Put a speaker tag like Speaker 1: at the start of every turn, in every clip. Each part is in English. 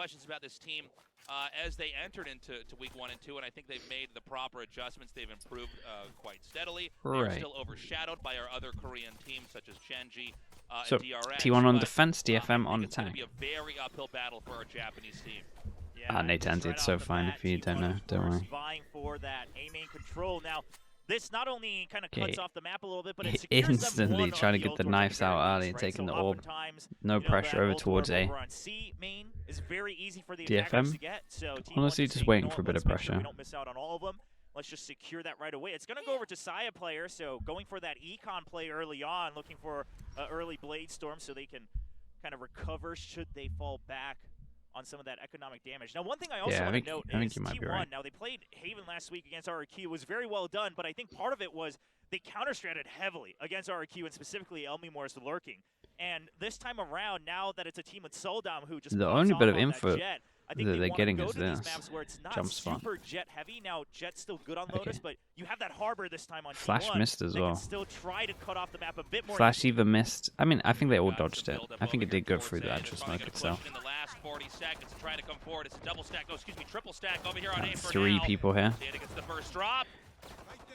Speaker 1: questions about this team as they entered into week 1 and 2, and I think they've made the proper adjustments. They've improved quite steadily. They're still overshadowed by our other Korean teams such as Chenji
Speaker 2: So
Speaker 1: and DRX.
Speaker 2: T1 on defense, DFM on
Speaker 1: It's going
Speaker 2: attack.
Speaker 1: to be a very uphill battle for our Japanese team.
Speaker 3: Yeah,
Speaker 2: Nathan's it's so fine if you don't know, don't worry.
Speaker 3: Vying for that A main control. Now, this not only kind of cuts off the map a little bit, but it
Speaker 2: instantly trying to get the knives out early and taking the orb. No pressure over towards A. DFM, honestly, just waiting for a bit of pressure.
Speaker 3: We don't miss out on all of them. Let's just secure that right away. It's going to go over to Saya player, so going for that econ play early on, looking for an early Blade Storm so they can kind of recover should they fall back on some of that economic damage. Now, one thing I also want to note is T1,
Speaker 2: right.
Speaker 3: Now, they played Haven last week against RRQ. It was very well done, but I think part of it was they counter-stratted heavily against RRQ, and specifically Elmi Morris lurking. And this time around, now that it's a team with Soldom who just
Speaker 2: the only bit of
Speaker 3: on
Speaker 2: info
Speaker 3: Jet, I
Speaker 2: that
Speaker 3: think
Speaker 2: they're getting is
Speaker 3: this
Speaker 2: this
Speaker 3: where it's not
Speaker 2: jump spot.
Speaker 3: super Jet heavy. Now, Jet's still good on Lotus, but you have that harbor this time on
Speaker 2: Flash
Speaker 3: T1
Speaker 2: missed as
Speaker 3: that
Speaker 2: well.
Speaker 3: can still try to cut off the map a bit more.
Speaker 2: Flash even missed. I mean, I think they all dodged it. I think it did go through the actual smoke itself.
Speaker 1: In the last 40 seconds, trying to come forward. It's a double stack. Oh, excuse me, triple stack over here on A for
Speaker 2: 3
Speaker 1: now.
Speaker 2: people here.
Speaker 1: Data gets the first drop.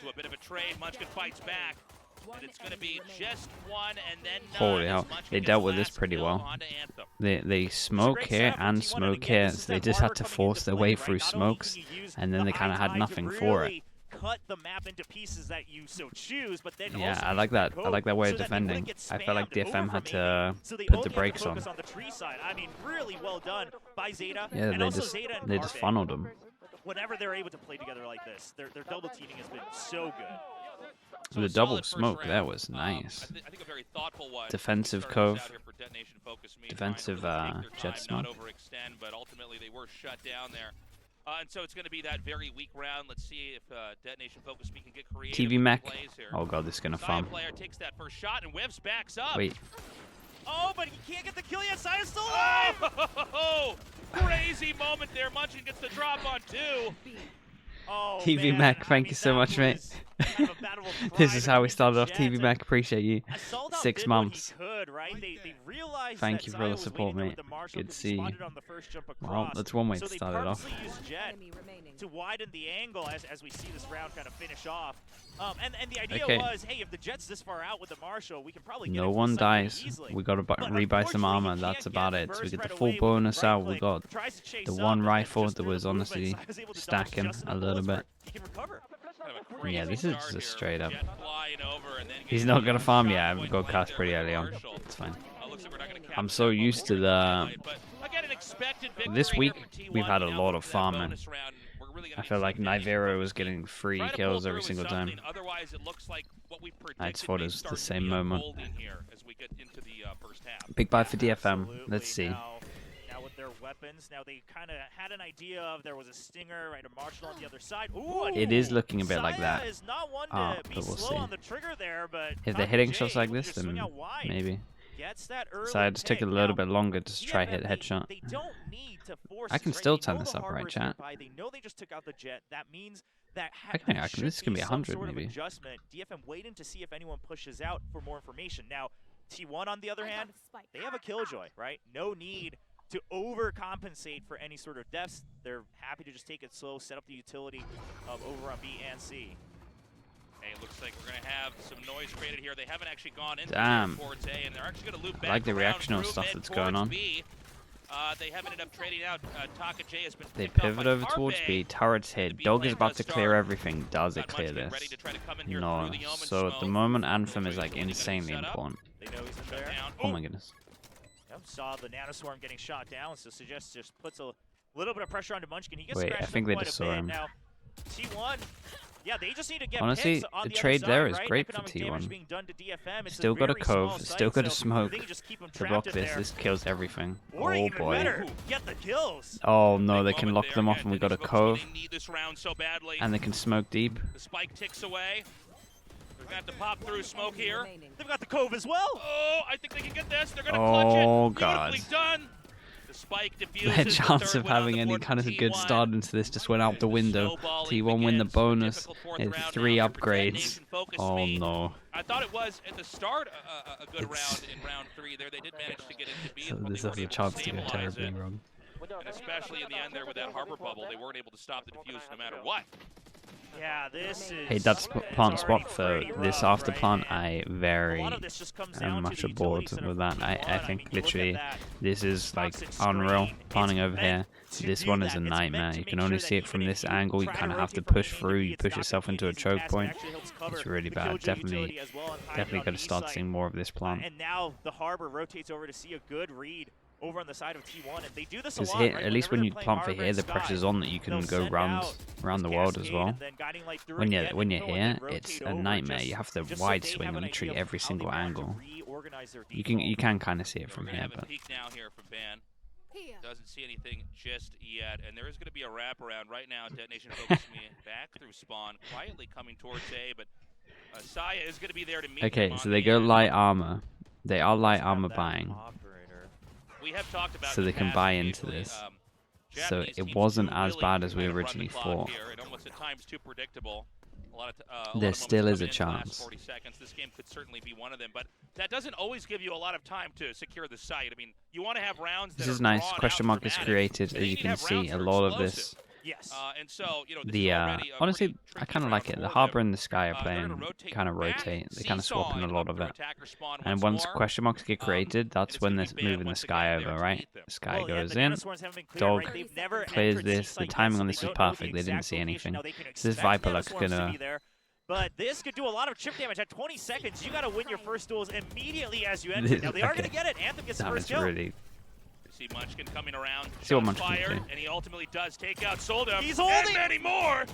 Speaker 1: To a bit of a trade. Munchkin fights back. And it's going to be just one and then none.
Speaker 2: Holy hell, they dealt with this pretty well. They smoke here and smoke here, so they just had to force their way through smokes, and then they kind of had nothing for it.
Speaker 3: Cut the map into pieces that you so choose, but then
Speaker 2: yeah, I like that. I like that way of defending. I felt like DFM had to put the brakes on.
Speaker 3: I mean, really well done by Zeta.
Speaker 2: Yeah,
Speaker 3: and
Speaker 2: they just funneled them.
Speaker 3: Whenever they're able to play together like this, their double teaming has been so good.
Speaker 1: So
Speaker 2: the double smoke, that was nice.
Speaker 1: I think a very thoughtful one.
Speaker 2: Defensive cove, defensive jet smoke.
Speaker 1: Not overextend, but ultimately they were shut down there. And so it's going to be that very weak round. Let's see if Detonation Focus Me can get creative.
Speaker 2: TV mech.
Speaker 1: Here.
Speaker 2: Oh god, this is going to farm.
Speaker 1: Player takes that first shot and whiffs backs up.
Speaker 2: Wait.
Speaker 3: Oh, but he can't get the kill yet. Saya's still alive.
Speaker 1: Oh, crazy moment there. Munchkin gets the drop on 2.
Speaker 3: Oh,
Speaker 2: TV
Speaker 3: man.
Speaker 2: Mac, thank you so much, mate.
Speaker 3: Kind of a battle of
Speaker 2: This is how we started off,
Speaker 3: Jet.
Speaker 2: TV Mac. Appreciate you. 6 months.
Speaker 3: They realized
Speaker 2: Thank you for all the support, mate. Good to see you. Well, that's one way to start it off.
Speaker 3: Used Jet to widen the angle as we see this round kind of finish off. And the idea was, hey, if the Jet's this far out with the Marshal, we can probably get
Speaker 2: no one dies. We got to rebuy some armor, and that's about it. So we get the full bonus out. We got the one rifle that was honestly stacking a little bit. Yeah, this is just straight up. He's not gonna farm yet. We got cast pretty early on. It's fine. I'm so used to the. This week we've had a lot of farming. I feel like Nivero was getting free kills every single time. I just thought it was the same moment. Big buy for DFM. Let's see.
Speaker 3: Now with their weapons, now they kind of had an idea of there was a stinger, right, a Marshal on the other side. Ooh,
Speaker 2: it is looking a bit like that.
Speaker 3: Is not one to be
Speaker 2: but we'll
Speaker 3: slow
Speaker 2: see.
Speaker 3: on the trigger there, but
Speaker 2: if they're hitting shots like this, then maybe. So I just took it a little bit longer to try hit headshot.
Speaker 3: They don't need to force
Speaker 2: I can still turn this up, right, chat?
Speaker 3: They know they just took out the Jet. That means that
Speaker 2: this can be 100 maybe.
Speaker 3: Adjustment. DFM waiting to see if anyone pushes out for more information. Now, T1 on the other hand, they have a Killjoy, right? No need to overcompensate for any sort of deaths. They're happy to just take it slow, set up the utility over on B and C. Hey, it looks like we're going to have some noise created here. They haven't actually gone into towards A, and they're actually going to loop back.
Speaker 2: I like the reactional stuff that's going on.
Speaker 1: B. They have ended up trading out. Taka J has been
Speaker 2: they pivot over towards B. Turret's hit. Dog is about to clear everything. Does it clear this? No. So at the moment, Anthem is like insanely important. Oh my goodness.
Speaker 3: Saw the Nanoswarm getting shot down, so Suggest just puts a little bit of pressure onto Munchkin. He gets
Speaker 2: Wait, I think they just saw him.
Speaker 3: Now, T1, yeah, they just need to get
Speaker 2: honestly, the trade there is great for T1. Still got a cove, still got a smoke to block this. This kills everything. Oh boy. Oh no, they can lock them off, and we got a cove. And they can smoke deep.
Speaker 1: The spike ticks away. They're going to have to pop through smoke here.
Speaker 3: They've got the cove as well.
Speaker 1: Oh, I think they can get this. They're going to clutch it.
Speaker 2: Oh god.
Speaker 1: Done. The spike diffuses.
Speaker 2: Their chance of having any kind of a good start into this just went out the window. T1 win the bonus. And 3 upgrades. Oh no.
Speaker 1: I thought it was at the start a good round in round 3 there. They did manage to get into B.
Speaker 2: So there's a chance to go terribly wrong.
Speaker 1: And especially in the end there with that harbor bubble, they weren't able to stop the defuse no matter what.
Speaker 3: Yeah, this is...
Speaker 2: Hey, that's plant swap for this after plant. I very am much aboard with that. I think literally this is like unreal planning over here. This one is a nightmare. You can only see it from this angle. You kind of have to push through. You push yourself into a choke point. It's really bad. Definitely got to start seeing more of this plant.
Speaker 3: And now the harbor rotates over to see a good read over on the side of T1, and they do this a
Speaker 2: Because
Speaker 3: lot,
Speaker 2: here,
Speaker 3: right?
Speaker 2: at least when you plant for here, the pressure's on that you can go around the world as well. When you're here, it's a nightmare. You have to wide swing and treat every single angle. You can kind of see it from here, but
Speaker 1: peek now here from Ban. Doesn't see anything just yet, and there is going to be a wraparound right now. Detonation focus me back through spawn, quietly coming towards A, but Saya is going to be there to meet them.
Speaker 2: Okay, so they go light armor. They are light armor buying.
Speaker 1: We have talked about
Speaker 2: so they can buy into this. So it wasn't as bad as we originally thought.
Speaker 1: It almost at times too predictable.
Speaker 2: There still is a chance.
Speaker 1: 40 seconds. This game could certainly be one of them, but that doesn't always give you a lot of time to secure the site. I mean, you want to have rounds.
Speaker 2: This is nice. Question mark is created, as you can see. A lot of this.
Speaker 3: Yes.
Speaker 1: And so, you know,
Speaker 2: honestly, I kind of like it. The harbor and the sky are playing kind of rotate. They kind of swap in a lot of it. And once question marks get created, that's when they're moving the sky over, right? The sky goes in. Dog clears this. The timing on this is perfect. They didn't see anything. This Viper luck's gonna.
Speaker 3: But this could do a lot of chip damage at 20 seconds. You got to win your first duels immediately as you enter. Now they are going to get it. Anthem gets the first kill.
Speaker 1: See Munchkin coming around,
Speaker 2: see what Munchkin
Speaker 1: fired, and he ultimately does take out Soldum.
Speaker 3: He's holding
Speaker 1: many more.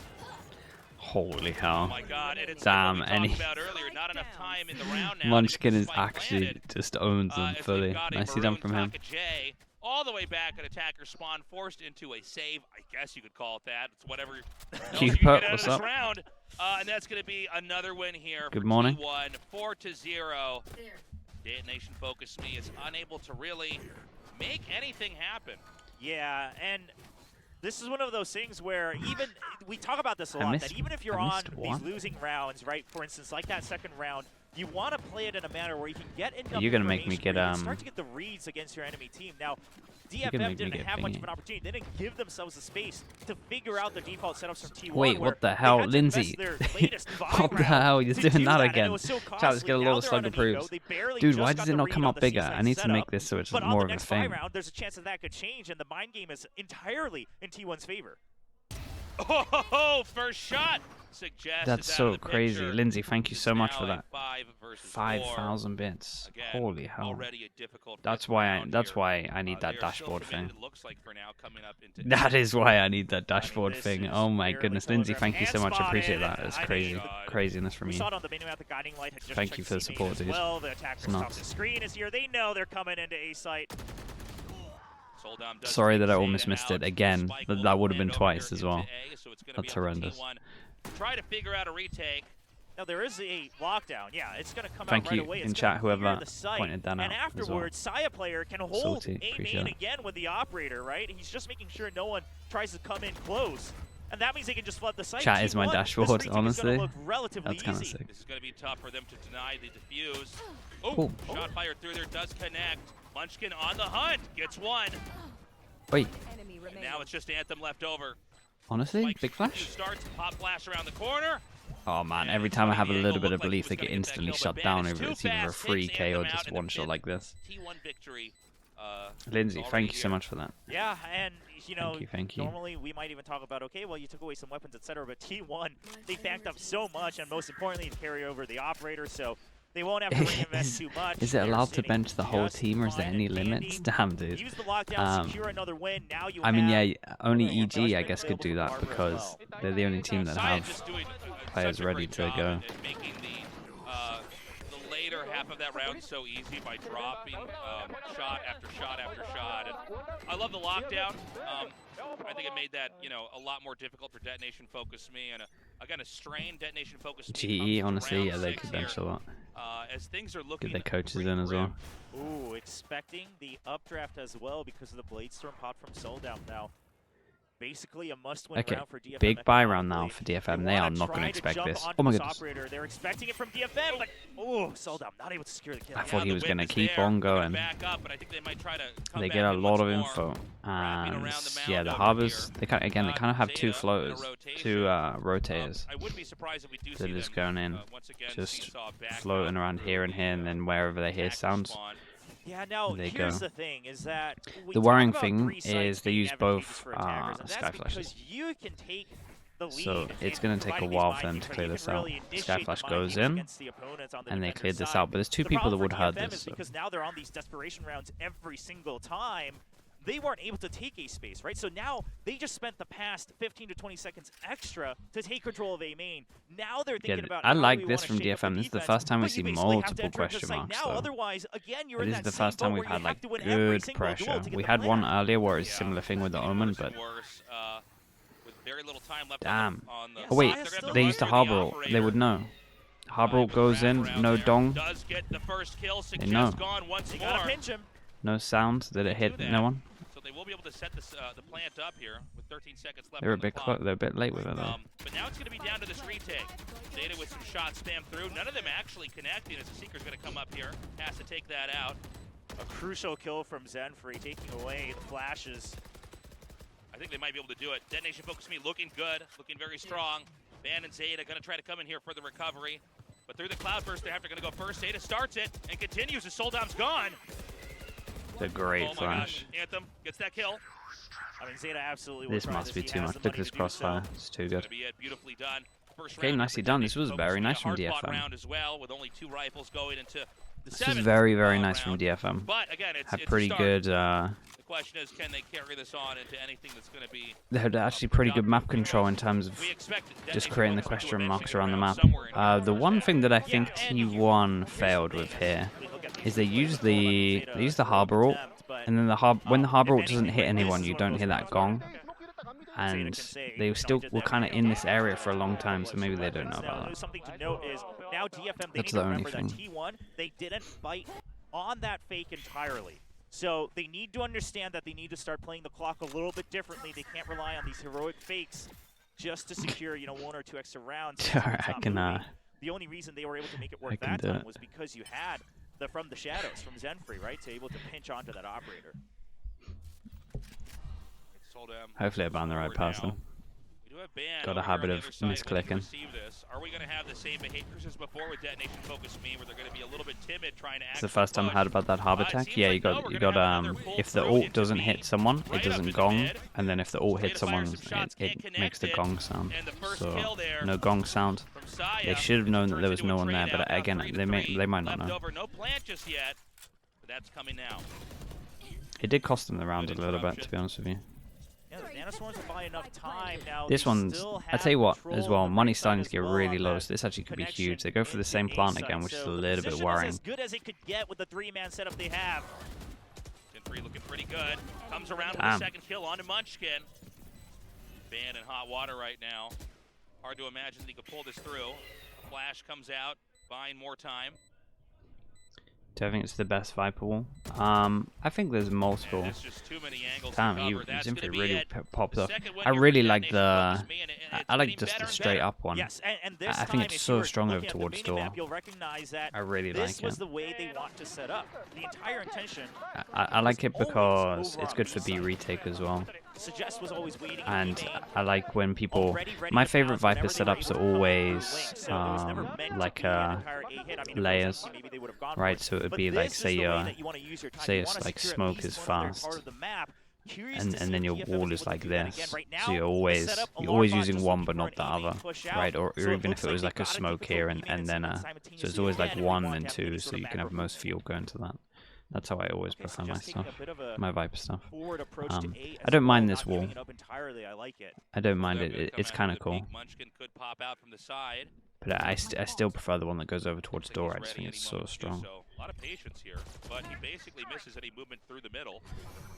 Speaker 2: Holy hell!
Speaker 1: Oh my God! And it's
Speaker 2: damn,
Speaker 1: and earlier, not enough time in the round now.
Speaker 2: Munchkin is actually just owns them fully. Nicely done from him.
Speaker 1: All the way back at attacker spawn, forced into a save. I guess you could call it that. It's whatever.
Speaker 2: Cupid, what's up?
Speaker 1: Round. And that's going to be another win here.
Speaker 2: Good morning.
Speaker 1: T1, 4-0. Detonation Focus Me is unable to really make anything happen.
Speaker 3: Yeah, and this is one of those things where even we talk about this a lot, that even if you're on these losing rounds, right? For instance, like that second round, you want to play it in a manner where you can get enough.
Speaker 2: You're gonna make me get
Speaker 3: start to get the reads against your enemy team. Now, DFM didn't have much of an opportunity. They didn't give themselves the space to figure out the default setups from T1.
Speaker 2: Wait, what the hell, Lindsay? What the hell? You're doing that again? Chat, let's get a lot of slug approves. Dude, why does it not come up bigger? I need to make this so it's more of a thing.
Speaker 3: Round, there's a chance that could change, and the mind game is entirely in T1's favor.
Speaker 1: Oh, first shot!
Speaker 2: That's so crazy. Lindsay, thank you so much for that. 5,000 bits.
Speaker 1: Again,
Speaker 2: holy hell.
Speaker 1: That's
Speaker 2: why I need that dashboard thing.
Speaker 1: Like
Speaker 2: that is why I need that dashboard thing. Oh my goodness. Lindsay, thank you so much. I appreciate that. It's crazy. Craziness from you. Thank you for the support, dude. It's nuts.
Speaker 3: The screen is here. They know they're coming into A site.
Speaker 2: Sorry that I almost missed it again. That would have been twice as well. That's horrendous.
Speaker 1: Try to figure out a retake.
Speaker 3: Now there is a lockdown. Yeah, it's going to come
Speaker 2: Thank
Speaker 3: out right
Speaker 2: you
Speaker 3: away.
Speaker 2: in chat, whoever pointed that out.
Speaker 3: And afterwards, Saya player can hold
Speaker 2: Salty.
Speaker 3: a main again with the operator, right? He's just making sure no one tries to come in close. And that means they can just flood the site.
Speaker 2: Chat is my dashboard, honestly.
Speaker 3: That's
Speaker 2: kind of sick.
Speaker 1: This is going to be tough for them to deny the defuse. Oh, shot fired through there, does connect. Munchkin on the hunt, gets one.
Speaker 2: Wait.
Speaker 1: And now it's just Anthem left over.
Speaker 2: Honestly, big flash?
Speaker 1: Starts, pop flash around the corner.
Speaker 2: Oh man, every time I have a little bit of belief, they get instantly shut down if it's either a free K or just one shot like this.
Speaker 1: T1 victory.
Speaker 2: Lindsay, thank you so much for that.
Speaker 3: Yeah, and you know,
Speaker 2: thank you.
Speaker 3: Normally we might even talk about, okay, well, you took away some weapons, etc. But T1, they backed up so much, and most importantly, to carry over the operator, so they won't have to reinvest too much.
Speaker 2: Is it allowed to bench the whole team, or is there any limits? Damn, dude.
Speaker 3: Use the lockdown, secure another win. Now you
Speaker 2: I mean, yeah, only EG, I guess, could do that because they're the only team that have players ready to go.
Speaker 1: Making the later half of that round so easy by dropping shot after shot after shot. And I love the lockdown. I think it made that, you know, a lot more difficult for Detonation Focus Me, and again, a strained Detonation Focus Me.
Speaker 2: GE, honestly, yeah, they could bench a lot.
Speaker 1: As things are looking,
Speaker 2: get their coaches in as well.
Speaker 3: Ooh, expecting the updraft as well because of the Blade Storm pot from Souldown now. Basically a must-win
Speaker 2: Okay,
Speaker 3: round for DFM.
Speaker 2: big buy round now for DFM. They are not going to expect this. Oh my goodness.
Speaker 3: Operator. They're expecting it from DFM, but Soldam not able to secure the kill.
Speaker 2: I thought he was going to keep
Speaker 1: there.
Speaker 2: on going.
Speaker 1: Up, but I think they might try to come
Speaker 2: They
Speaker 1: back
Speaker 2: get a
Speaker 1: in
Speaker 2: lot of
Speaker 1: once
Speaker 2: info.
Speaker 1: more.
Speaker 2: And
Speaker 1: the
Speaker 2: yeah, the
Speaker 1: mound
Speaker 2: harbors,
Speaker 1: over
Speaker 2: they kind of have two
Speaker 1: Zeta
Speaker 2: floaters,
Speaker 1: in a rotation.
Speaker 2: two rotators.
Speaker 1: I wouldn't be surprised if we do
Speaker 2: They're
Speaker 1: see
Speaker 2: just
Speaker 1: them,
Speaker 2: going in,
Speaker 1: once again,
Speaker 2: just
Speaker 1: seesaw back
Speaker 2: floating
Speaker 1: up
Speaker 2: around
Speaker 1: through
Speaker 2: here and here, and then wherever they hear
Speaker 1: attack
Speaker 2: sounds.
Speaker 1: spawn.
Speaker 3: Yeah, now
Speaker 2: They
Speaker 3: here's
Speaker 2: go.
Speaker 3: the thing is that we
Speaker 2: The
Speaker 3: talk
Speaker 2: worrying
Speaker 3: about
Speaker 2: thing
Speaker 3: grease sites
Speaker 2: is they
Speaker 3: being
Speaker 2: use
Speaker 3: advantageous
Speaker 2: both
Speaker 3: for attackers, and
Speaker 2: sky
Speaker 3: that's
Speaker 2: flashes.
Speaker 3: because you can take the lead
Speaker 2: So it's
Speaker 3: in
Speaker 2: going to take a
Speaker 3: providing
Speaker 2: while
Speaker 3: these
Speaker 2: for them
Speaker 3: mind
Speaker 2: to
Speaker 3: games,
Speaker 2: clear
Speaker 3: but you
Speaker 2: this
Speaker 3: can
Speaker 2: out.
Speaker 3: really initiate
Speaker 2: Sky
Speaker 3: the
Speaker 2: Flash
Speaker 3: mind
Speaker 2: goes
Speaker 3: games
Speaker 2: in,
Speaker 3: against the opponents on the
Speaker 2: and they
Speaker 3: defender's
Speaker 2: cleared this
Speaker 3: side.
Speaker 2: out. But there's two
Speaker 3: The
Speaker 2: people that
Speaker 3: problem
Speaker 2: would
Speaker 3: for
Speaker 2: have heard
Speaker 3: DFM
Speaker 2: this.
Speaker 3: is
Speaker 2: So.
Speaker 3: because now they're on these desperation rounds every single time. They weren't able to take a space, right? So now they just spent the past 15 to 20 seconds extra to take control of A main. Now they're thinking about
Speaker 2: I
Speaker 3: how do
Speaker 2: like
Speaker 3: we
Speaker 2: this
Speaker 3: wanna
Speaker 2: from
Speaker 3: shape up
Speaker 2: DFM. This is the
Speaker 3: defense,
Speaker 2: first time we
Speaker 3: but you
Speaker 2: see
Speaker 3: basically have to
Speaker 2: multiple
Speaker 3: enter into
Speaker 2: question
Speaker 3: site
Speaker 2: marks,
Speaker 3: now.
Speaker 2: though.
Speaker 3: Otherwise, again, you're
Speaker 2: This
Speaker 3: in
Speaker 2: is
Speaker 3: that
Speaker 2: the
Speaker 3: same
Speaker 2: first time
Speaker 3: boat
Speaker 2: we've
Speaker 3: where you
Speaker 2: had
Speaker 3: have
Speaker 2: like
Speaker 3: to win every
Speaker 2: good
Speaker 3: single duel
Speaker 2: pressure.
Speaker 3: to get
Speaker 2: We
Speaker 3: the
Speaker 2: had
Speaker 3: plan
Speaker 2: one
Speaker 3: out.
Speaker 2: earlier where it's similar thing with the Omen,
Speaker 1: Worse
Speaker 2: but
Speaker 1: and worse, with very little time left
Speaker 2: damn.
Speaker 1: on the
Speaker 2: Oh wait,
Speaker 3: Saya's still
Speaker 2: they used the
Speaker 3: running.
Speaker 2: harbor ult. They would know. Harbor ult goes in, no dong,
Speaker 1: Does get the first kill.
Speaker 2: They know.
Speaker 1: Gone once
Speaker 3: They
Speaker 1: more.
Speaker 3: gotta pinch him.
Speaker 2: no sound. Did it hit? No one.
Speaker 1: So they will be able to set this, the plant up here with 13 seconds left.
Speaker 2: They're a
Speaker 1: on the
Speaker 2: bit
Speaker 1: clock.
Speaker 2: they're a bit late with it though.
Speaker 1: But now it's going to be down to this retake. Zeta with some shots spammed through. None of them actually connecting as the Seeker's going to come up here. Has to take that out.
Speaker 3: A crucial kill from Zenfree, taking away the flashes.
Speaker 1: I think they might be able to do it. Detonation Focus Me looking good, looking very strong. Van and Zeta going to try to come in here for the recovery. But through the Cloudburst, they're going to go first. Zeta starts it and continues as Soldam's gone.
Speaker 2: The great
Speaker 1: Oh my
Speaker 2: flash.
Speaker 1: gosh. Anthem gets that kill.
Speaker 3: I mean, Zeta absolutely will
Speaker 2: This
Speaker 3: try
Speaker 2: must be
Speaker 3: He
Speaker 2: too
Speaker 3: has
Speaker 2: much.
Speaker 3: the
Speaker 2: Look at
Speaker 3: money
Speaker 2: this
Speaker 3: to do
Speaker 2: crossfire.
Speaker 3: so.
Speaker 2: It's too
Speaker 1: Gonna
Speaker 2: good.
Speaker 1: be it. Beautifully done. First
Speaker 2: Okay,
Speaker 1: round
Speaker 2: nicely
Speaker 1: for
Speaker 2: done. This
Speaker 1: Detonation
Speaker 2: was very
Speaker 1: Focus Me,
Speaker 2: nice
Speaker 1: a
Speaker 2: from
Speaker 1: hard-fought
Speaker 2: DFM.
Speaker 1: round as well, with only 2 rifles going into the
Speaker 2: This is
Speaker 1: seventh,
Speaker 2: very, very nice
Speaker 1: round.
Speaker 2: from DFM.
Speaker 1: But again, it's
Speaker 2: Had
Speaker 1: a
Speaker 2: pretty
Speaker 1: start.
Speaker 2: good.
Speaker 1: The question is, can they carry this on into anything that's going to be?
Speaker 2: They had actually pretty good map control in terms of
Speaker 1: We expect
Speaker 2: just
Speaker 1: Detonation
Speaker 2: creating the
Speaker 1: Focus to
Speaker 2: question marks
Speaker 1: eventually
Speaker 2: around the
Speaker 1: come
Speaker 2: map.
Speaker 1: somewhere in
Speaker 2: The one thing that I think
Speaker 3: Yeah, and
Speaker 2: T1 failed with here is they use the harbor ult, and then when the harbor ult doesn't hit anyone, you don't hear that gong. And they still were kind of in this area for a long time, so maybe they don't know about that.
Speaker 3: Something to note is now DFM, they
Speaker 2: That's
Speaker 3: need
Speaker 2: the
Speaker 3: to
Speaker 2: only
Speaker 3: remember
Speaker 2: thing.
Speaker 3: that T1, they didn't bite on that fake entirely. So they need to understand that they need to start playing the clock a little bit differently. They can't rely on these heroic fakes just to secure, 1 or 2 extra rounds.
Speaker 2: Alright, I can,
Speaker 3: The only reason they were able to make it
Speaker 2: I
Speaker 3: work
Speaker 2: can
Speaker 3: that
Speaker 2: do
Speaker 3: time
Speaker 2: it.
Speaker 3: was because you had the From the Shadows from Zenfree, right? To able to pinch onto that operator.
Speaker 2: Hopefully I found the right pass though.
Speaker 1: We do have Ban
Speaker 2: Got a
Speaker 1: over here
Speaker 2: habit
Speaker 1: on the
Speaker 2: of
Speaker 1: other side waiting to
Speaker 2: misclicking.
Speaker 1: receive this. Are we going to have the same behaviors as before with Detonation Focus Me, where they're going to be a little bit timid trying to
Speaker 2: It's the first time I heard about that harbor
Speaker 1: it
Speaker 2: attack.
Speaker 1: seems
Speaker 2: Yeah,
Speaker 1: like no, we're gonna have another pull
Speaker 2: if the
Speaker 1: through
Speaker 2: ult
Speaker 1: into
Speaker 2: doesn't
Speaker 1: B,
Speaker 2: hit someone,
Speaker 1: right
Speaker 2: it
Speaker 1: up
Speaker 2: doesn't
Speaker 1: into
Speaker 2: gong,
Speaker 1: mid.
Speaker 2: and then if the ult
Speaker 1: Zeta
Speaker 2: hits someone,
Speaker 1: fires some shots,
Speaker 2: it
Speaker 1: can't
Speaker 2: makes the
Speaker 1: connect it,
Speaker 2: gong sound.
Speaker 1: and the first
Speaker 2: So
Speaker 1: kill there
Speaker 2: no gong sound.
Speaker 1: from Saya.
Speaker 2: They should have known that there was
Speaker 1: Turns
Speaker 2: no
Speaker 1: into
Speaker 2: one
Speaker 1: a
Speaker 2: there,
Speaker 1: trade
Speaker 2: but
Speaker 1: out, now
Speaker 2: again,
Speaker 1: 3 to
Speaker 2: they
Speaker 1: 3
Speaker 2: might not
Speaker 1: left
Speaker 2: know.
Speaker 1: over. No plant just yet, but that's coming now.
Speaker 2: It did cost them the round a little bit, to be honest with you.
Speaker 3: Yeah, the Nanoswarms will buy enough time now.
Speaker 2: This
Speaker 3: they
Speaker 2: one's,
Speaker 3: still
Speaker 2: I
Speaker 3: have
Speaker 2: tell you what,
Speaker 3: control
Speaker 2: as
Speaker 3: of
Speaker 2: well,
Speaker 3: the
Speaker 2: money's
Speaker 3: right
Speaker 2: starting
Speaker 3: side
Speaker 2: to get
Speaker 3: as well
Speaker 2: really
Speaker 3: on
Speaker 2: low,
Speaker 3: that
Speaker 2: so this actually could be
Speaker 3: connection
Speaker 2: huge. They go for the
Speaker 3: into
Speaker 2: same
Speaker 3: A
Speaker 2: plant
Speaker 3: site.
Speaker 2: again, which is a
Speaker 3: So
Speaker 2: little bit
Speaker 3: position is
Speaker 2: worrying.
Speaker 3: as good as it could get with the 3-man setup they have.
Speaker 1: Gen 3 looking pretty good. Comes around with
Speaker 2: Damn.
Speaker 1: the second kill onto Munchkin. Ban in hot water right now. Hard to imagine that he could pull this through. Flash comes out, buying more time.
Speaker 2: Do I think it's the best Viper wall? I think there's multiple.
Speaker 1: And there's just too many angles
Speaker 2: Damn,
Speaker 1: to cover. That's
Speaker 2: Zenfree
Speaker 1: gonna be
Speaker 2: really
Speaker 1: it.
Speaker 2: popped
Speaker 1: The
Speaker 2: off.
Speaker 1: second win
Speaker 2: I
Speaker 1: here
Speaker 2: really
Speaker 1: for
Speaker 2: like
Speaker 1: Detonation
Speaker 2: the.
Speaker 1: Focus Me, and it's
Speaker 2: I like
Speaker 1: getting
Speaker 2: just
Speaker 1: better
Speaker 2: the
Speaker 1: and
Speaker 2: straight
Speaker 1: better.
Speaker 2: up one.
Speaker 3: Yes, and this
Speaker 2: I
Speaker 3: time,
Speaker 2: think it's
Speaker 3: if
Speaker 2: so
Speaker 3: you're
Speaker 2: strong over
Speaker 3: looking at the
Speaker 2: towards
Speaker 3: minimap,
Speaker 2: door.
Speaker 3: You'll recognize that
Speaker 2: I really
Speaker 3: this
Speaker 2: like
Speaker 3: was
Speaker 2: it.
Speaker 3: the way they want to set up. The entire intention
Speaker 2: I like it
Speaker 3: was
Speaker 2: because
Speaker 3: always
Speaker 2: it's good for
Speaker 3: over
Speaker 2: B
Speaker 3: on the
Speaker 2: retake as well.
Speaker 3: Suggest was always waiting.
Speaker 2: And I like when people.
Speaker 3: Already ready
Speaker 2: My
Speaker 3: to
Speaker 2: favorite
Speaker 3: pounce whenever
Speaker 2: Viper
Speaker 3: they were
Speaker 2: setups
Speaker 3: able
Speaker 2: are
Speaker 3: to come into
Speaker 2: always
Speaker 3: the lane. So it was never meant to
Speaker 2: like
Speaker 3: be an entire A hit. I mean, if it was
Speaker 2: layers,
Speaker 3: empty, maybe they would have gone for
Speaker 2: right?
Speaker 3: it.
Speaker 2: So it would
Speaker 3: But
Speaker 2: be like
Speaker 3: this is
Speaker 2: say
Speaker 3: the way that you want to use your time.
Speaker 2: say
Speaker 3: You
Speaker 2: it's
Speaker 3: wanna
Speaker 2: like
Speaker 3: secure at
Speaker 2: smoke
Speaker 3: least
Speaker 2: is
Speaker 3: one of their
Speaker 2: fast,
Speaker 3: part of the map. Curious to
Speaker 2: and
Speaker 3: see
Speaker 2: then
Speaker 3: if
Speaker 2: your
Speaker 3: DFM
Speaker 2: wall
Speaker 3: is
Speaker 2: is
Speaker 3: able to
Speaker 2: like
Speaker 3: do that
Speaker 2: this.
Speaker 3: again. Right
Speaker 2: So
Speaker 3: now,
Speaker 2: you're
Speaker 3: the
Speaker 2: always
Speaker 3: setup,
Speaker 2: using
Speaker 3: just
Speaker 2: one
Speaker 3: looking
Speaker 2: but
Speaker 3: for
Speaker 2: not the
Speaker 3: an A-main
Speaker 2: other,
Speaker 3: push out.
Speaker 2: right? Or
Speaker 3: So it
Speaker 2: even
Speaker 3: looks
Speaker 2: if it was
Speaker 3: they've
Speaker 2: like a
Speaker 3: gotta
Speaker 2: smoke
Speaker 3: keep
Speaker 2: here
Speaker 3: the
Speaker 2: and
Speaker 3: B-main
Speaker 2: then
Speaker 3: and
Speaker 2: so it's
Speaker 3: simultaneously
Speaker 2: always like
Speaker 3: again, if we
Speaker 2: one
Speaker 3: want
Speaker 2: and
Speaker 3: to have any
Speaker 2: two,
Speaker 3: sort
Speaker 2: so
Speaker 3: of
Speaker 2: you can have
Speaker 3: macro
Speaker 2: most fuel going to that. That's how I always
Speaker 3: Okay, so
Speaker 2: prefer my
Speaker 3: just taking
Speaker 2: stuff,
Speaker 3: a bit of a
Speaker 2: my Viper stuff.
Speaker 3: forward approach to A
Speaker 2: I
Speaker 3: as
Speaker 2: don't
Speaker 3: well,
Speaker 2: mind
Speaker 3: not
Speaker 2: this wall.
Speaker 3: giving it up entirely. I like it.
Speaker 2: I don't mind
Speaker 1: They're
Speaker 2: it.
Speaker 1: gonna come
Speaker 2: It's
Speaker 1: out
Speaker 2: kind of
Speaker 1: with a
Speaker 2: cool.
Speaker 1: peek. Munchkin could pop out from the side.
Speaker 2: But I still prefer the one that goes over towards
Speaker 1: Looks like
Speaker 2: door. I
Speaker 1: he's
Speaker 2: just
Speaker 1: ready
Speaker 2: think it's
Speaker 1: any
Speaker 2: so
Speaker 1: moment to do
Speaker 2: strong.
Speaker 1: so. A lot of patience here, but he basically misses any movement through the middle.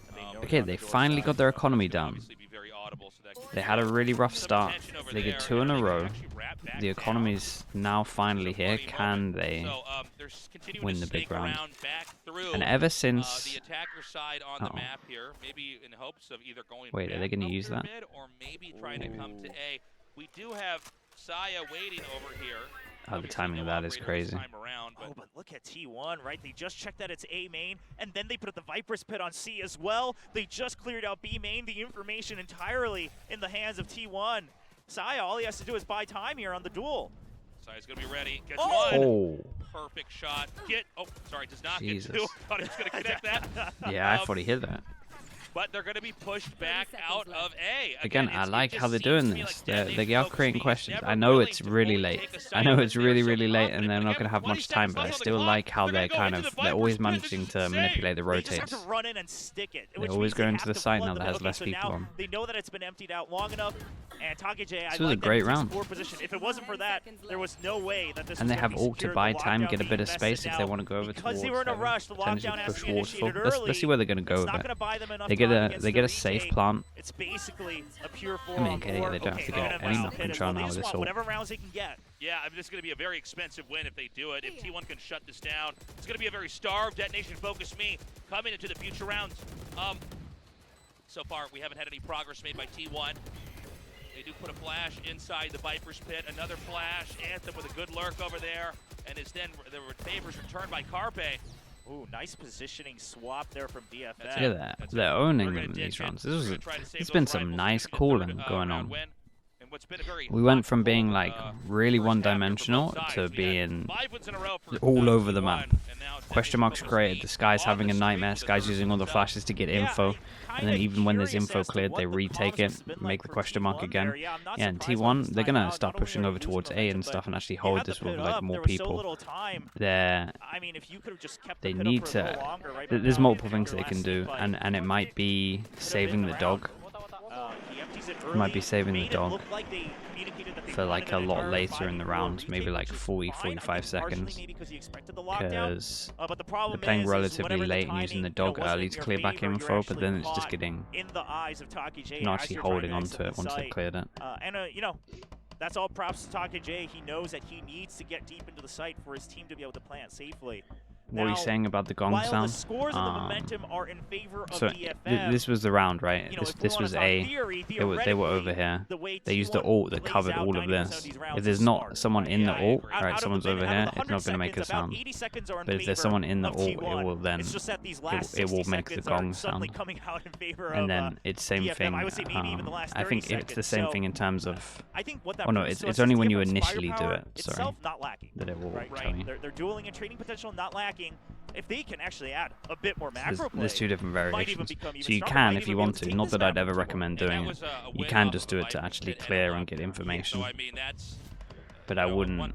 Speaker 3: And they know
Speaker 2: Okay,
Speaker 3: they're on
Speaker 2: they
Speaker 3: the door
Speaker 2: finally
Speaker 3: side,
Speaker 2: got their
Speaker 3: so
Speaker 2: economy
Speaker 1: Could
Speaker 2: down.
Speaker 1: obviously be very audible, so that
Speaker 2: They had a really rough
Speaker 1: some
Speaker 2: start.
Speaker 1: attention over
Speaker 2: They
Speaker 1: there,
Speaker 2: get 2 in
Speaker 1: and
Speaker 2: a
Speaker 1: they can
Speaker 2: row.
Speaker 1: actually wrap
Speaker 2: the economy's now finally here. Can they win the big round? And ever since
Speaker 1: the attacker side on the map here, maybe in hopes of either going
Speaker 2: wait, are they going to use that?
Speaker 1: Or maybe trying to come to A. We do have Saya waiting over here.
Speaker 2: Oh, the timing of that is crazy.
Speaker 3: Oh, but look at T1, right? They just checked that it's A main, and then they put the Viper's Pit on C as well. They just cleared out B main. The information entirely in the hands of T1. Saya, all he has to do is buy time here on the duel.
Speaker 1: Saya's going to be ready. Gets one.
Speaker 2: Oh.
Speaker 1: Perfect shot. Sorry, does not
Speaker 2: Jesus.
Speaker 1: get two. Thought he was going to connect that.
Speaker 2: Yeah, I thought he hit that.
Speaker 1: But they're going to be pushed back out of A.
Speaker 2: Again, I like how they're doing this. They are creating questions. I know it's really late. I know it's really, really late, and they're not going to have much time. But I still like how they're they're always managing to manipulate the rotates. They're always going to the side now that has less people on.
Speaker 3: They know that it's been emptied out long enough. And TakeJ,
Speaker 2: this was a great round.
Speaker 3: If it wasn't for that, there was no way that this.
Speaker 2: And they have ult to buy time, get a bit of space if they want to go over towards.
Speaker 3: They were in a rush. The lockdown has to be initiated early.
Speaker 2: Let's see where they're going to go with it. They get a safe plant.
Speaker 3: It's basically a pure 4
Speaker 2: I mean, they don't have to get any map control now with this ult.
Speaker 3: Whatever rounds they can get.
Speaker 1: Yeah, I mean, this is going to be a very expensive win if they do it. If T1 can shut this down, it's going to be a very starved detonation focus me coming into the future rounds. So far, we haven't had any progress made by T1. They do put a flash inside the Viper's Pit. Another flash. Anthem with a good lurk over there. And is then the favors returned by Carpe.
Speaker 3: Ooh, nice positioning swap there from DFM.
Speaker 2: Look at that. They're owning them in these rounds. It's been some nice cooling going on. We went from being like really one-dimensional to being all over the map. Question marks created. The Sky's having a nightmare. Sky's using all the flashes to get info. And then even when there's info cleared, they retake it, make the question mark again. Yeah, and T1, they're going to start pushing over towards A and stuff and actually hold this with like more people. They need to... There's multiple things they can do, and it might be saving the dog. It might be saving the dog for like a lot later in the round, maybe like 40-45 seconds, because they're playing relatively late and using the dog early to clear back info, but then it's just getting not actually holding on to it once they've cleared it.
Speaker 3: You know, that's all props to TakeJ. He knows that he needs to get deep into the site for his team to be able to plant safely.
Speaker 2: What are you saying about the gong sound? So this was the round, right? This was A. They were over here. They used the ult that covered all of this. If there's not someone in the ult, right? Someone's over here. It's not going to make a sound. But if there's someone in the ult, it will then it will make the gong sound. And then it's same thing. I think it's the same thing in terms of. Oh no, it's only when you initially do it. Sorry, that it will tell you.
Speaker 3: They're dueling and trading potential, not lacking. If they can actually add a bit more macro play,
Speaker 2: there's two different variations. So you can, if you want to, not that I'd ever recommend doing it, you can just do it to actually clear and get information. But I wouldn't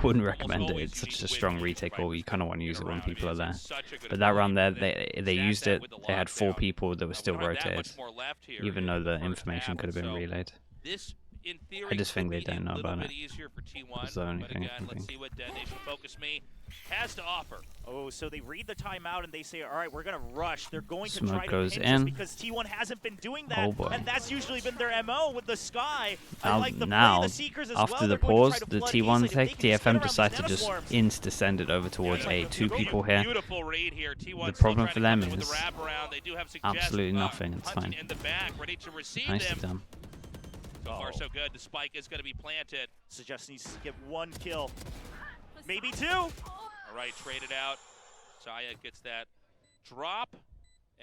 Speaker 2: recommend it. It's such a strong retake, or you kind of want to use it when people are there. But that round there, they used it. They had 4 people that were still rotated, even though the information could have been relayed. I just think they don't know about it. That's the only thing I think.
Speaker 1: Has to offer.
Speaker 3: Oh, so they read the timeout and they say, all right, we're going to rush. They're going to
Speaker 2: Smoke
Speaker 3: try to
Speaker 2: goes
Speaker 3: finish
Speaker 2: in.
Speaker 3: Because T1 hasn't been doing that.
Speaker 2: Oh boy.
Speaker 3: And that's usually been their MO with the Sky.
Speaker 2: Now, after the pause, the T1 take, DFM decide to just insta-send it over towards A. 2 people here. The problem for them is absolutely nothing. It's fine. Nice to them.
Speaker 1: So far, so good. The spike is going to be planted.
Speaker 3: Suggest needs to get 1 kill. Maybe 2.
Speaker 1: All right, traded out. Saya gets that drop.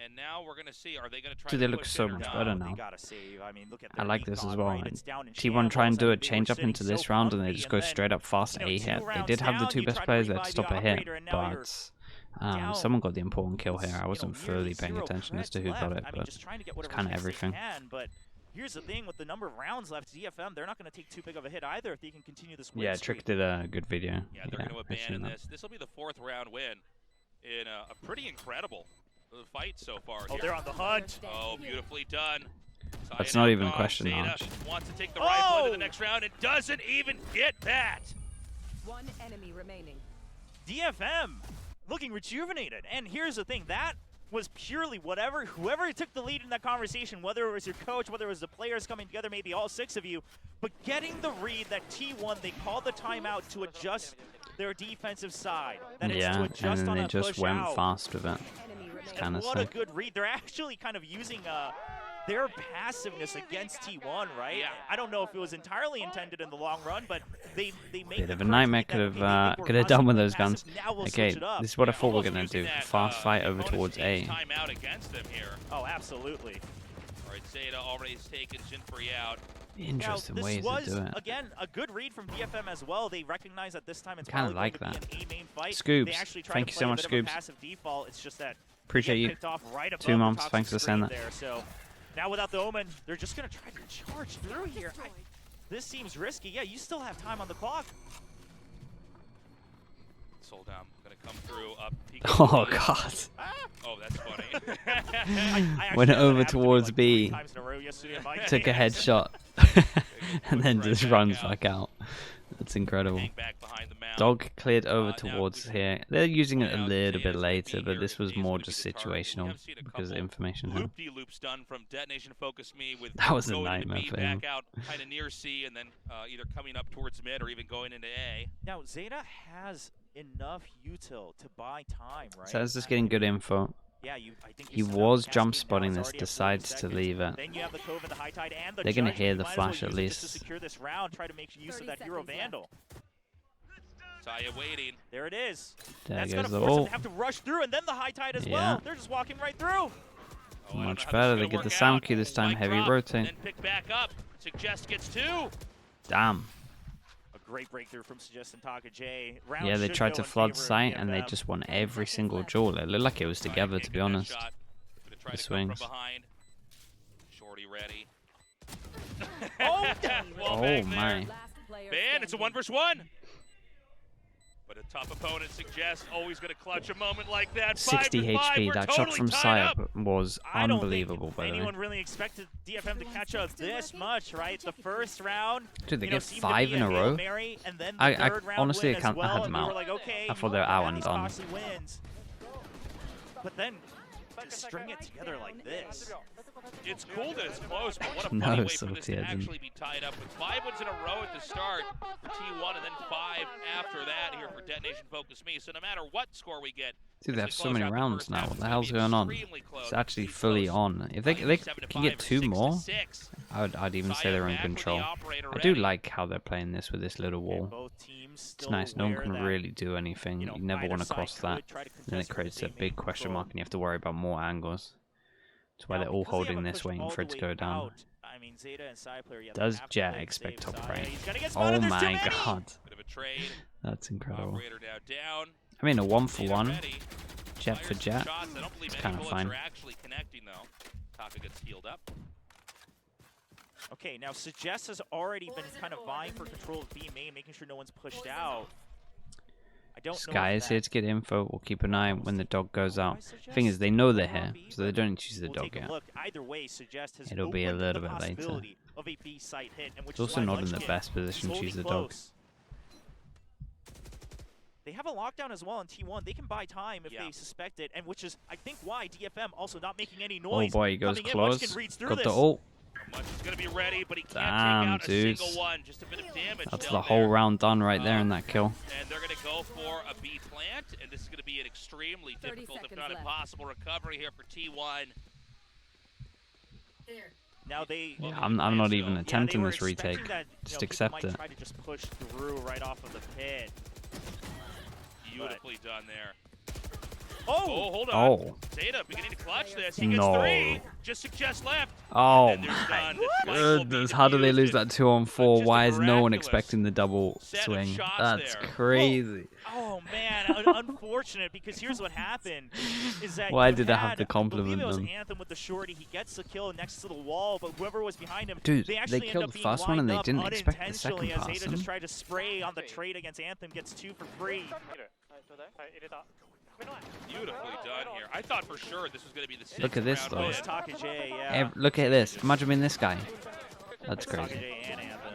Speaker 1: And now we're going to see, are they going to try to
Speaker 2: they look so much better now. I like this as well.
Speaker 3: Right?
Speaker 2: T1 try and do a change up into this round, and they just go straight up fast A hit. They did have the 2 best players there to stop a hit, but someone got the important kill here. I wasn't fully paying attention as to who got it, but it's kind of everything.
Speaker 3: Here's the thing, with the number of rounds left, DFM, they're not going to take too big of a hit either if they can continue this win.
Speaker 2: Yeah, Trick did a good video.
Speaker 1: Yeah, they're going to abandon this. This will be the 4th round win in a pretty incredible fight so far.
Speaker 3: Oh, they're on the hunt.
Speaker 1: Oh, beautifully done.
Speaker 2: That's not even a question, Arch.
Speaker 1: Wants to take the rifle into the next round and doesn't even get that.
Speaker 4: 1 enemy remaining.
Speaker 3: DFM looking rejuvenated. And here's the thing, that was purely whoever took the lead in that conversation, whether it was your coach, whether it was the players coming together, maybe all 6 of you, but getting the read that T1, they called the timeout to adjust their defensive side. That it's to adjust
Speaker 2: and
Speaker 3: on
Speaker 2: they
Speaker 3: a
Speaker 2: just
Speaker 3: push
Speaker 2: went
Speaker 3: out.
Speaker 2: fast with it. It's kind of
Speaker 3: What a
Speaker 2: sick.
Speaker 3: good read. They're actually kind of using their passiveness against T1, right?
Speaker 1: Yeah.
Speaker 3: I don't know if it was entirely intended in the long run, but they make
Speaker 2: Bit
Speaker 3: the
Speaker 2: of a
Speaker 3: correct
Speaker 2: nightmare
Speaker 3: read that,
Speaker 2: could have done with those
Speaker 3: passive,
Speaker 2: guns.
Speaker 3: now we'll
Speaker 2: Okay,
Speaker 3: switch it up.
Speaker 2: this is what I thought we were
Speaker 1: Almost
Speaker 2: gonna do.
Speaker 1: using that,
Speaker 2: Fast fight over
Speaker 1: opponent's
Speaker 2: towards A.
Speaker 1: team's timeout against them here.
Speaker 3: Oh, absolutely.
Speaker 1: All right, Zeta already has taken Jinfree out.
Speaker 2: Interesting
Speaker 3: now,
Speaker 2: ways
Speaker 3: this
Speaker 2: to do
Speaker 3: was,
Speaker 2: it.
Speaker 3: again, a good read from DFM as well. They recognize that this time it's
Speaker 2: Kinda
Speaker 3: probably
Speaker 2: like
Speaker 3: going to
Speaker 2: that.
Speaker 3: be an A main fight.
Speaker 2: Scoobs,
Speaker 3: They actually try
Speaker 2: thank
Speaker 3: to
Speaker 2: you
Speaker 3: play
Speaker 2: so
Speaker 3: a
Speaker 2: much,
Speaker 3: bit of a
Speaker 2: Scoobs.
Speaker 3: passive default. It's just that
Speaker 2: Appreciate
Speaker 3: they
Speaker 2: you.
Speaker 3: get picked off right above
Speaker 2: 2
Speaker 3: the
Speaker 2: months,
Speaker 3: toxic
Speaker 2: thanks for saying
Speaker 3: screen
Speaker 2: that.
Speaker 3: there. So now without the Omen, they're just going to try to charge through here. This seems risky. Yeah, you still have time on the clock.
Speaker 1: Sold down. Gonna come through up.
Speaker 2: Oh god.
Speaker 1: Oh, that's funny.
Speaker 3: I actually
Speaker 2: Went
Speaker 3: had that
Speaker 2: over
Speaker 3: happen to me,
Speaker 2: towards
Speaker 3: like,
Speaker 2: B.
Speaker 3: 3 times in a row yesterday in my
Speaker 2: Took a
Speaker 3: games.
Speaker 2: headshot. And then
Speaker 1: Right
Speaker 2: just
Speaker 1: back
Speaker 2: runs
Speaker 1: out.
Speaker 2: back out. That's incredible.
Speaker 1: Hang back behind the mound.
Speaker 2: Dog cleared over
Speaker 1: Now
Speaker 2: towards
Speaker 1: we-
Speaker 2: here. They're using it a
Speaker 1: Now
Speaker 2: little
Speaker 1: Zeta's
Speaker 2: bit
Speaker 1: gonna
Speaker 2: later,
Speaker 1: be
Speaker 2: but
Speaker 1: here
Speaker 2: this
Speaker 1: if
Speaker 2: was
Speaker 1: Zane's
Speaker 2: more
Speaker 1: gonna
Speaker 2: just
Speaker 1: be the target. We
Speaker 2: situational
Speaker 1: have seen a
Speaker 2: because of
Speaker 1: couple
Speaker 2: information here.
Speaker 1: Loop-de-loops done from Detonation Focus Me with
Speaker 2: That was a
Speaker 1: going into
Speaker 2: nightmare
Speaker 1: B,
Speaker 2: for him.
Speaker 1: back out kind of near C and then either coming up towards mid or even going into A.
Speaker 3: Now, Zeta has enough util to buy time, right?
Speaker 2: So I was just getting good info.
Speaker 3: Yeah, I think
Speaker 2: He
Speaker 3: you set up
Speaker 2: was
Speaker 3: the
Speaker 2: jump
Speaker 3: cascade, now
Speaker 2: spotting
Speaker 3: it's
Speaker 2: this,
Speaker 3: already at 40
Speaker 2: decides to
Speaker 3: seconds.
Speaker 2: leave it.
Speaker 3: Then you have the Cove and the High Tide and the
Speaker 2: They're gonna
Speaker 3: Judge,
Speaker 2: hear
Speaker 3: you
Speaker 2: the
Speaker 3: might as well
Speaker 2: flash at
Speaker 3: use it just to
Speaker 2: least.
Speaker 3: secure this round, try to make use of that Euro Vandal.
Speaker 1: Taya waiting.
Speaker 3: There it is.
Speaker 2: There
Speaker 3: That's
Speaker 2: goes
Speaker 3: gonna
Speaker 2: the
Speaker 3: force them
Speaker 2: ult.
Speaker 3: to have to rush through, and then the High Tide as
Speaker 2: Yeah.
Speaker 3: well. They're just walking right through.
Speaker 1: Oh, I don't know
Speaker 2: Much
Speaker 1: how this is
Speaker 2: better.
Speaker 1: gonna
Speaker 2: They get
Speaker 1: work
Speaker 2: the
Speaker 1: out.
Speaker 2: sound key this time.
Speaker 1: Mic
Speaker 2: Heavy
Speaker 1: drop,
Speaker 2: rotate.
Speaker 1: Then pick back up. Suggest gets 2.
Speaker 2: Damn.
Speaker 3: A great breakthrough from Suggest and Taka J. Round
Speaker 2: Yeah, they
Speaker 3: should
Speaker 2: tried
Speaker 3: go
Speaker 2: to
Speaker 3: in
Speaker 2: flood
Speaker 3: favor of
Speaker 2: site and they
Speaker 3: DFM.
Speaker 2: just won every single duel. It looked like it was
Speaker 1: Taya
Speaker 2: together,
Speaker 1: can't
Speaker 2: to be
Speaker 1: get that
Speaker 2: honest.
Speaker 1: shot. Gonna try
Speaker 2: The
Speaker 1: to come from
Speaker 2: swings.
Speaker 1: behind. Shorty ready.
Speaker 3: Oh,
Speaker 1: Wall
Speaker 2: Oh
Speaker 1: bang
Speaker 2: my.
Speaker 1: there. Man, it's a 1v1. But a tough opponent Suggest always going to clutch a moment like that.
Speaker 2: 60
Speaker 1: 5 to 5,
Speaker 2: HP.
Speaker 1: we're
Speaker 2: That shot
Speaker 1: totally
Speaker 2: from
Speaker 1: tied up.
Speaker 2: Sayap was
Speaker 3: I don't
Speaker 2: unbelievable,
Speaker 3: think
Speaker 2: by the way.
Speaker 3: anyone really expected DFM to catch up this much, right? The first round,
Speaker 2: Dude, they
Speaker 3: you know,
Speaker 2: get
Speaker 3: seemed to
Speaker 2: 5
Speaker 3: be
Speaker 2: in a
Speaker 3: Hail
Speaker 2: row.
Speaker 3: Mary, and then the
Speaker 2: I
Speaker 3: third round
Speaker 2: honestly,
Speaker 3: win
Speaker 2: I
Speaker 3: as
Speaker 2: can't. I
Speaker 3: well,
Speaker 2: had
Speaker 3: and
Speaker 2: them
Speaker 3: we were
Speaker 2: out.
Speaker 3: like, okay,
Speaker 2: I
Speaker 3: you
Speaker 2: thought they were
Speaker 3: know,
Speaker 2: out
Speaker 3: Manny's
Speaker 2: and done.
Speaker 3: costly wins. But then to string it together like this.
Speaker 1: It's cool that it's close, but what a
Speaker 2: No,
Speaker 1: funny way for
Speaker 2: so
Speaker 1: this to
Speaker 2: it isn't.
Speaker 1: actually be tied up with 5 wins in a row at the start for T1 and then 5 after that here for Detonation Focus Me. So no matter what score we get,
Speaker 2: Dude,
Speaker 1: as
Speaker 2: they
Speaker 1: we
Speaker 2: have so
Speaker 1: close
Speaker 2: many
Speaker 1: out the
Speaker 2: rounds
Speaker 1: first
Speaker 2: now.
Speaker 1: half,
Speaker 2: What
Speaker 1: it's
Speaker 2: the
Speaker 1: gonna
Speaker 2: hell's
Speaker 1: be
Speaker 2: going on?
Speaker 1: extremely close.
Speaker 2: It's actually
Speaker 1: It's
Speaker 2: fully
Speaker 1: close.
Speaker 2: on. If they
Speaker 1: 7 to
Speaker 2: can
Speaker 1: 5
Speaker 2: get
Speaker 1: or
Speaker 2: 2
Speaker 1: 6 to
Speaker 2: more,
Speaker 1: 6.
Speaker 2: I'd even say
Speaker 1: Saya
Speaker 2: they're in
Speaker 1: back with the
Speaker 2: control.
Speaker 1: operator
Speaker 2: I do
Speaker 1: ready.
Speaker 2: like how they're playing this with this little wall.
Speaker 3: Both teams
Speaker 2: It's
Speaker 3: still
Speaker 2: nice. No one
Speaker 3: aware
Speaker 2: can
Speaker 3: that,
Speaker 2: really do anything.
Speaker 3: you
Speaker 2: You
Speaker 3: know,
Speaker 2: never
Speaker 3: either
Speaker 2: want to
Speaker 3: side
Speaker 2: cross that.
Speaker 3: could try to
Speaker 2: Then it
Speaker 3: contest
Speaker 2: creates
Speaker 3: what
Speaker 2: a
Speaker 3: they
Speaker 2: big
Speaker 3: may
Speaker 2: question
Speaker 3: control.
Speaker 2: mark, and you have to worry about more angles. That's why
Speaker 3: Now,
Speaker 2: they're all
Speaker 3: because they
Speaker 2: holding
Speaker 3: haven't
Speaker 2: this,
Speaker 3: pushed
Speaker 2: waiting
Speaker 3: all
Speaker 2: for it
Speaker 3: the
Speaker 2: to go
Speaker 3: way
Speaker 2: down.
Speaker 3: out, I mean, Zeta and Sai player, yeah, they
Speaker 2: Does
Speaker 3: have to
Speaker 2: Jet
Speaker 3: play it
Speaker 2: expect
Speaker 3: safe.
Speaker 2: top
Speaker 3: Saya,
Speaker 2: right?
Speaker 3: he's gonna get
Speaker 2: Oh
Speaker 3: spotted, there's too
Speaker 2: my
Speaker 3: many!
Speaker 2: god.
Speaker 1: Bit of a trade.
Speaker 2: That's incredible.
Speaker 1: Operator now down.
Speaker 2: I mean, a 1 for
Speaker 1: Zeta
Speaker 2: 1.
Speaker 1: ready.
Speaker 2: Jet
Speaker 1: Fires
Speaker 2: for
Speaker 1: some
Speaker 2: Jet.
Speaker 1: shots. I don't believe
Speaker 2: It's
Speaker 1: any
Speaker 2: kinda
Speaker 1: bullets
Speaker 2: fine.
Speaker 1: are actually connecting though. Taka gets healed up.
Speaker 3: Okay, now Suggest has already been kind of vying for control of B main, making sure no one's pushed out. I don't know
Speaker 2: Sky
Speaker 3: if
Speaker 2: is here
Speaker 3: that-
Speaker 2: to get info. We'll keep an eye on when the dog goes
Speaker 3: Why
Speaker 2: out.
Speaker 3: Suggest
Speaker 2: Thing is, they know they're
Speaker 3: might not
Speaker 2: here,
Speaker 3: be,
Speaker 2: so they
Speaker 3: but
Speaker 2: don't need to use the
Speaker 3: we'll
Speaker 2: dog
Speaker 3: take a
Speaker 2: yet.
Speaker 3: look. Either way, Suggest has
Speaker 2: It'll be a
Speaker 3: opened
Speaker 2: little
Speaker 3: the
Speaker 2: bit later.
Speaker 3: possibility of a B site hit, and which
Speaker 2: It's
Speaker 3: is
Speaker 2: also
Speaker 3: why
Speaker 2: not in the
Speaker 3: Munchkin
Speaker 2: best
Speaker 3: is
Speaker 2: position to
Speaker 3: holding
Speaker 2: use the dog.
Speaker 3: close. They have a lockdown as well in T1. They can buy time if
Speaker 1: Yeah.
Speaker 3: they suspect it, and which is, I think, why DFM also not making any
Speaker 2: Oh
Speaker 3: noise.
Speaker 2: boy, he goes
Speaker 3: coming in.
Speaker 2: close.
Speaker 3: Munchkin reads through
Speaker 2: Got
Speaker 3: this.
Speaker 2: the ult.
Speaker 1: Munch is going to be ready, but he can't
Speaker 2: Damn,
Speaker 1: take out a
Speaker 2: dudes.
Speaker 1: single one. Just a bit of damage
Speaker 2: That's
Speaker 1: down
Speaker 2: the whole
Speaker 1: there.
Speaker 2: round done right there in that kill.
Speaker 1: And they're going to go for a B plant, and this is going to be an extremely
Speaker 4: 30
Speaker 1: difficult, if
Speaker 4: seconds
Speaker 1: not
Speaker 4: left.
Speaker 1: impossible, recovery here for T1.
Speaker 3: Now they.
Speaker 1: Well,
Speaker 2: I'm not
Speaker 1: so-
Speaker 2: even
Speaker 1: Yeah,
Speaker 2: attempting
Speaker 3: were
Speaker 2: this retake.
Speaker 3: expecting that,
Speaker 2: Just
Speaker 3: people
Speaker 2: accept
Speaker 3: might
Speaker 2: it.
Speaker 3: Try to just push through right off of the pit.
Speaker 1: Beautifully done there.
Speaker 3: Oh!
Speaker 1: Oh, hold on.
Speaker 2: Oh.
Speaker 1: Zeta beginning to clutch this. He gets
Speaker 2: No.
Speaker 1: 3. Just Suggest left.
Speaker 2: Oh
Speaker 1: And there's
Speaker 2: my
Speaker 1: done. This fight will be
Speaker 2: goodness. How do they lose
Speaker 1: diffused
Speaker 2: that 2-on-4?
Speaker 1: just a
Speaker 2: Why is no one
Speaker 1: miraculous
Speaker 2: expecting the double
Speaker 1: set of
Speaker 2: swing?
Speaker 1: shots
Speaker 2: That's
Speaker 1: there.
Speaker 2: crazy.
Speaker 3: Oh man, unfortunate, because here's what happened: is that
Speaker 2: Why
Speaker 3: you
Speaker 2: did I have
Speaker 3: had,
Speaker 2: to compliment
Speaker 3: I believe it was
Speaker 2: them?
Speaker 3: Anthem with the shorty. He gets the kill next to the wall, but whoever was behind him,
Speaker 2: Dude,
Speaker 3: they
Speaker 2: they
Speaker 3: actually end
Speaker 2: killed
Speaker 3: up
Speaker 2: the
Speaker 3: being
Speaker 2: first one and
Speaker 3: lined
Speaker 2: they
Speaker 3: up
Speaker 2: didn't expect the second
Speaker 3: unintentionally as Zeta
Speaker 2: person.
Speaker 3: just tried to spray on the trade against Anthem, gets 2 for free.
Speaker 1: Beautifully done here. I thought for sure this was going to be the 6th
Speaker 2: Look at this,
Speaker 1: round
Speaker 2: though.
Speaker 3: Oh,
Speaker 1: win.
Speaker 3: it's Taka J, yeah.
Speaker 2: Look at this. Imagine being this guy. That's
Speaker 3: Taka
Speaker 2: crazy.
Speaker 3: J and Anthem.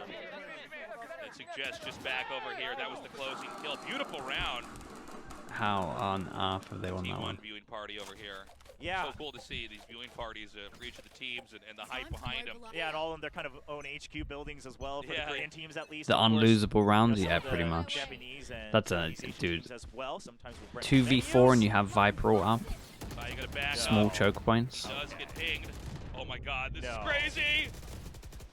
Speaker 1: And Suggest just back over here. That was the closing kill. Beautiful round.
Speaker 2: How on earth have they won that
Speaker 1: T1
Speaker 2: one?
Speaker 1: viewing party over here.
Speaker 3: Yeah.
Speaker 1: So cool to see these viewing parties for each of the teams and the hype behind them.
Speaker 3: Yeah, and all in their kind of own HQ buildings as well for the Korean teams at least.
Speaker 2: The
Speaker 3: of course.
Speaker 2: unlosable rounds,
Speaker 3: You know,
Speaker 2: yeah,
Speaker 3: some of
Speaker 2: pretty
Speaker 3: the
Speaker 2: much.
Speaker 3: Japanese and
Speaker 2: That's a
Speaker 3: Southeast Asian
Speaker 2: dude.
Speaker 3: teams as well, sometimes with
Speaker 2: 2v4 and you have Viper all up.
Speaker 1: You gotta back
Speaker 2: Small
Speaker 1: up.
Speaker 2: choke points.
Speaker 1: Does get pinged. Oh my god, this is crazy!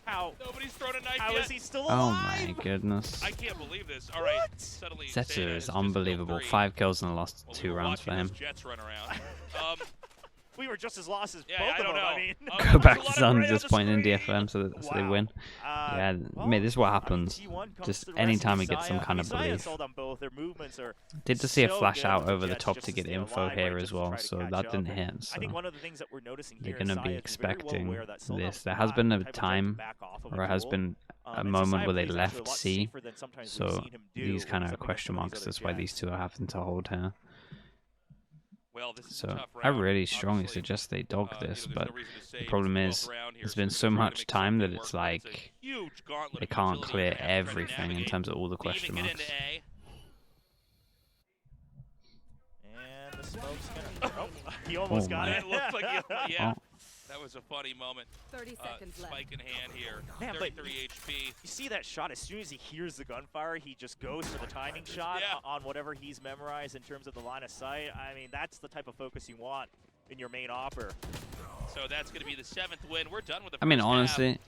Speaker 3: How?
Speaker 1: Nobody's thrown a knife
Speaker 3: How
Speaker 1: yet.
Speaker 3: is he still
Speaker 2: Oh
Speaker 3: alive?
Speaker 2: my goodness.
Speaker 1: I can't believe this. All right, suddenly
Speaker 2: Setzer
Speaker 1: Santa
Speaker 2: is
Speaker 1: just
Speaker 2: unbelievable.
Speaker 1: killed 3.
Speaker 2: 5 kills in the last
Speaker 1: Well,
Speaker 2: 2
Speaker 1: we were
Speaker 2: rounds for
Speaker 1: watching
Speaker 2: him.
Speaker 1: those Jets run around.
Speaker 3: We were just as lost as
Speaker 1: Yeah,
Speaker 3: both
Speaker 1: I
Speaker 3: of
Speaker 1: don't
Speaker 3: them.
Speaker 1: know.
Speaker 3: I mean,
Speaker 2: Go
Speaker 1: there's
Speaker 2: back
Speaker 1: a
Speaker 2: to
Speaker 1: lot of
Speaker 2: Sun
Speaker 1: gray
Speaker 2: at
Speaker 1: on
Speaker 2: this
Speaker 1: the
Speaker 2: point in
Speaker 1: screen.
Speaker 2: DFM so that they
Speaker 3: Wow.
Speaker 2: win. Yeah,
Speaker 3: well,
Speaker 2: mate, this is what
Speaker 3: I mean,
Speaker 2: happens.
Speaker 3: T1 comes
Speaker 2: Just
Speaker 3: to the
Speaker 2: anytime
Speaker 3: rescue.
Speaker 2: we get some
Speaker 3: Saya-
Speaker 2: kind of
Speaker 3: Saya
Speaker 2: belief.
Speaker 3: sold on both. Their movements are
Speaker 2: Did to see a
Speaker 3: so
Speaker 2: flash
Speaker 3: good
Speaker 2: out
Speaker 3: with the
Speaker 2: over the
Speaker 3: Jets
Speaker 2: top
Speaker 3: just
Speaker 2: to get
Speaker 3: stay
Speaker 2: info
Speaker 3: alive,
Speaker 2: here
Speaker 3: right,
Speaker 2: as
Speaker 3: just to
Speaker 2: well,
Speaker 3: try to
Speaker 2: so
Speaker 3: catch
Speaker 2: that
Speaker 3: up.
Speaker 2: didn't
Speaker 3: And
Speaker 2: hit.
Speaker 3: I
Speaker 2: So
Speaker 3: think one of the things that we're noticing
Speaker 2: they're
Speaker 3: here
Speaker 2: going
Speaker 3: is
Speaker 2: to be
Speaker 3: Saya is very well
Speaker 2: expecting
Speaker 3: aware that Soldot's
Speaker 2: this. There
Speaker 3: not
Speaker 2: has been
Speaker 3: the
Speaker 2: a
Speaker 3: type of guy to
Speaker 2: time,
Speaker 3: back off of
Speaker 2: or
Speaker 3: a
Speaker 2: has
Speaker 3: duel.
Speaker 2: been a
Speaker 3: And
Speaker 2: moment
Speaker 3: Saya
Speaker 2: where they
Speaker 3: plays actually a
Speaker 2: left
Speaker 3: lot
Speaker 2: C,
Speaker 3: safer than sometimes we've
Speaker 2: so
Speaker 3: seen him do
Speaker 2: these
Speaker 3: when
Speaker 2: kind
Speaker 3: he's
Speaker 2: of
Speaker 3: up against
Speaker 2: question
Speaker 3: some of these
Speaker 2: marks,
Speaker 3: other
Speaker 2: that's why these
Speaker 3: Jets.
Speaker 2: two are having to hold here.
Speaker 1: Well, this is a
Speaker 2: So
Speaker 1: tough
Speaker 2: I
Speaker 1: round.
Speaker 2: really strongly
Speaker 1: Obviously,
Speaker 2: suggest they dog
Speaker 1: you know,
Speaker 2: this,
Speaker 1: there's
Speaker 2: but
Speaker 1: no reason to say
Speaker 2: the
Speaker 1: it's
Speaker 2: problem
Speaker 1: a
Speaker 2: is
Speaker 1: 12th round here,
Speaker 2: there's
Speaker 1: so
Speaker 2: been
Speaker 1: they're
Speaker 2: so
Speaker 1: trying to
Speaker 2: much
Speaker 1: make
Speaker 2: time that
Speaker 1: something
Speaker 2: it's
Speaker 1: work, but it's a
Speaker 2: like
Speaker 1: huge gauntlet
Speaker 2: they
Speaker 1: of
Speaker 2: can't
Speaker 1: utility
Speaker 2: clear
Speaker 1: you're gonna have to try to
Speaker 2: everything in
Speaker 1: navigate
Speaker 2: terms of all the
Speaker 1: to even
Speaker 2: question
Speaker 1: get
Speaker 2: marks.
Speaker 1: into A.
Speaker 3: And the smoke's gonna. Oh, he almost got
Speaker 2: my.
Speaker 3: it.
Speaker 1: It looks like he, yeah.
Speaker 2: Oh.
Speaker 1: That was a funny moment.
Speaker 4: 30 seconds left.
Speaker 1: Spike in hand here.
Speaker 3: Man, but
Speaker 1: 33 HP.
Speaker 3: You see that shot, as soon as he hears the gunfire, he just goes for the timing shot
Speaker 1: Yeah.
Speaker 3: on whatever he's memorized in terms of the line of sight. I mean, that's the type of focus you want in your main opper.
Speaker 1: So that's going to be the 7th win. We're done with the
Speaker 2: I mean,
Speaker 1: first half,
Speaker 2: honestly,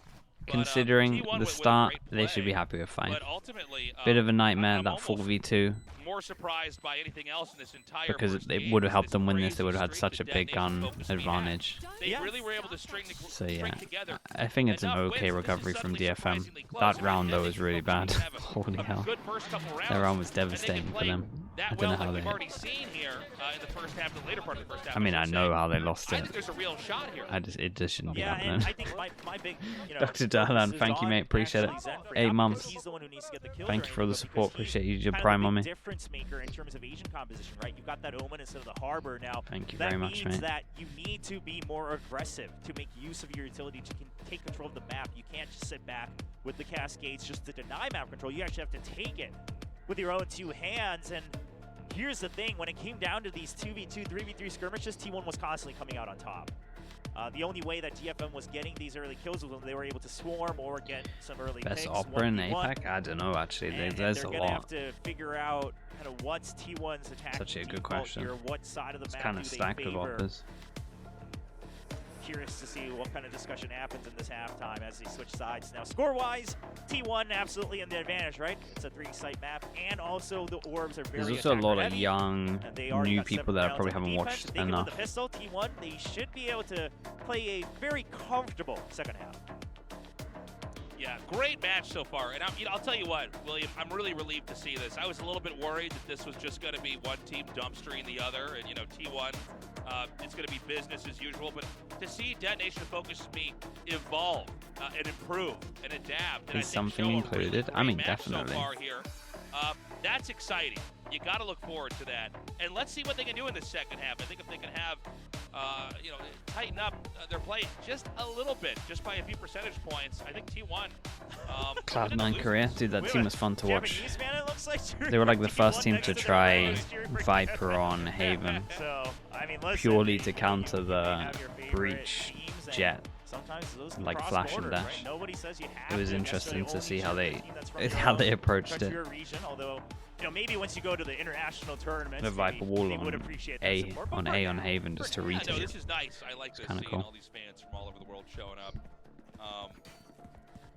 Speaker 1: but,
Speaker 2: considering
Speaker 1: T1
Speaker 2: the
Speaker 1: with a
Speaker 2: start,
Speaker 1: great
Speaker 2: they should be
Speaker 1: play,
Speaker 2: happy with 5.
Speaker 1: But ultimately,
Speaker 2: Bit of a nightmare,
Speaker 1: I'm
Speaker 2: that
Speaker 1: almost
Speaker 2: 4v2,
Speaker 1: more surprised by anything else in this entire
Speaker 2: because
Speaker 1: first
Speaker 2: it
Speaker 1: game
Speaker 2: would have
Speaker 1: is
Speaker 2: helped them win this.
Speaker 1: crazy
Speaker 2: They would have had
Speaker 1: streak
Speaker 2: such a
Speaker 1: that
Speaker 2: big
Speaker 1: Detonation
Speaker 2: gun
Speaker 1: focused me at.
Speaker 2: advantage.
Speaker 1: They
Speaker 3: Yeah.
Speaker 1: really were able to string
Speaker 2: So yeah,
Speaker 1: together.
Speaker 2: I think it's an
Speaker 1: enough
Speaker 2: okay
Speaker 1: wins.
Speaker 2: recovery
Speaker 1: This is
Speaker 2: from
Speaker 1: suddenly
Speaker 2: DFM.
Speaker 1: surprisingly close.
Speaker 2: That round though was really bad.
Speaker 1: Have a-
Speaker 2: Holy
Speaker 1: a
Speaker 2: hell,
Speaker 1: good first couple rounds,
Speaker 2: that round was
Speaker 1: and they can
Speaker 2: devastating for
Speaker 1: play
Speaker 2: them.
Speaker 1: that
Speaker 2: I don't
Speaker 1: well
Speaker 2: know how
Speaker 1: like
Speaker 2: they.
Speaker 1: we've already seen here in the first half, the later part of the first half.
Speaker 2: I mean, I
Speaker 1: should
Speaker 2: know
Speaker 1: say.
Speaker 2: how they lost
Speaker 1: I
Speaker 2: it.
Speaker 1: think there's a real shot here.
Speaker 2: It just shouldn't be
Speaker 3: Yeah,
Speaker 2: happening.
Speaker 3: and I think my big, you know,
Speaker 2: Dr. Dahlan,
Speaker 3: focus
Speaker 2: thank
Speaker 3: is
Speaker 2: you,
Speaker 3: on
Speaker 2: mate. Appreciate it.
Speaker 3: actually Zen for
Speaker 2: 8
Speaker 3: now,
Speaker 2: months.
Speaker 3: because he's the one who needs to get the kills
Speaker 2: Thank
Speaker 3: or
Speaker 2: you for the
Speaker 3: anything,
Speaker 2: support.
Speaker 3: because he's
Speaker 2: Appreciate you,
Speaker 3: kind of
Speaker 2: Prime
Speaker 3: the
Speaker 2: on
Speaker 3: big
Speaker 2: me.
Speaker 3: difference maker in terms of Asian composition, right? You've got that Omen instead of the Harbor now.
Speaker 2: Thank you
Speaker 3: That
Speaker 2: very much,
Speaker 3: means
Speaker 2: mate.
Speaker 3: that you need to be more aggressive to make use of your utility to take control of the map. You can't just sit back with the Cascades just to deny map control. You actually have to take it with your own 2 hands. And here's the thing, when it came down to these 2v2, 3v3 skirmishes, T1 was constantly coming out on top. The only way that DFM was getting these early kills was when they were able to swarm or get some early
Speaker 2: Best
Speaker 3: picks,
Speaker 2: opera in
Speaker 3: 1v1.
Speaker 2: APAC? I don't know, actually.
Speaker 3: And
Speaker 2: There's
Speaker 3: they're
Speaker 2: a
Speaker 3: gonna have
Speaker 2: lot.
Speaker 3: to figure out kind of what's T1's attack.
Speaker 2: Such a good question.
Speaker 3: Here, what side of the
Speaker 2: It's
Speaker 3: map
Speaker 2: kind
Speaker 3: do
Speaker 2: of
Speaker 3: they
Speaker 2: stacked with
Speaker 3: favor?
Speaker 2: operas.
Speaker 3: Curious to see what kind of discussion happens in this halftime as they switch sides. Now, score-wise, T1 absolutely in the advantage, right? It's a 3-site map, and also the orbs are very
Speaker 2: There's also a lot of
Speaker 3: attacker-heavy,
Speaker 2: young,
Speaker 3: and they already
Speaker 2: new
Speaker 3: got
Speaker 2: people
Speaker 3: 7
Speaker 2: that I
Speaker 3: rounds
Speaker 2: probably
Speaker 3: on
Speaker 2: haven't
Speaker 3: defense.
Speaker 2: watched
Speaker 3: If they can win
Speaker 2: enough.
Speaker 3: the pistol, T1, they should be able to play a very comfortable second half.
Speaker 1: Yeah, great match so far. And I'll tell you what, William, I'm really relieved to see this. I was a little bit worried that this was just going to be one team dumpstering the other, and T1, it's going to be business as usual. But to see Detonation Focus Me evolve and improve and adapt, and
Speaker 2: Is
Speaker 1: I think
Speaker 2: something
Speaker 1: show a
Speaker 2: included?
Speaker 1: really
Speaker 2: I mean,
Speaker 1: great match
Speaker 2: definitely.
Speaker 1: So far here, that's exciting. You got to look forward to that, and let's see what they can do in the second half. I think if they can have, tighten up their play just a little bit, just by a few percentage points, I think T1.
Speaker 2: Cloud9 Korea, dude, that team was fun to watch.
Speaker 3: Japanese, man, it looks like
Speaker 2: They were like the first
Speaker 3: T1
Speaker 2: team
Speaker 3: next
Speaker 2: to
Speaker 3: the
Speaker 2: try
Speaker 3: Lotus here for
Speaker 2: Viper
Speaker 3: DFM.
Speaker 2: on Haven,
Speaker 3: So, I mean, listen,
Speaker 2: purely to counter
Speaker 3: you may
Speaker 2: the
Speaker 3: have your favorite
Speaker 2: breach
Speaker 3: teams, and
Speaker 2: jet.
Speaker 3: sometimes those can
Speaker 2: like
Speaker 3: cross
Speaker 2: flash and
Speaker 3: borders,
Speaker 2: dash.
Speaker 3: right? Nobody says you
Speaker 2: It
Speaker 3: have
Speaker 2: was
Speaker 3: to
Speaker 2: interesting
Speaker 3: necessarily
Speaker 2: to see
Speaker 3: only
Speaker 2: how
Speaker 3: cheer
Speaker 2: they
Speaker 3: for a team that's from your
Speaker 2: how they
Speaker 3: own
Speaker 2: approached
Speaker 3: country
Speaker 2: it.
Speaker 3: or region, although maybe once you go to the international tournaments,
Speaker 2: The Viper wall
Speaker 3: they would
Speaker 2: on
Speaker 3: appreciate that
Speaker 2: A
Speaker 3: support, but
Speaker 2: on
Speaker 3: for
Speaker 2: A on
Speaker 3: now-
Speaker 2: Haven just to
Speaker 1: Yeah, no,
Speaker 2: retake.
Speaker 1: this is nice. I like this,
Speaker 2: kinda
Speaker 1: seeing
Speaker 2: cool.
Speaker 1: all these fans from all over the world showing up.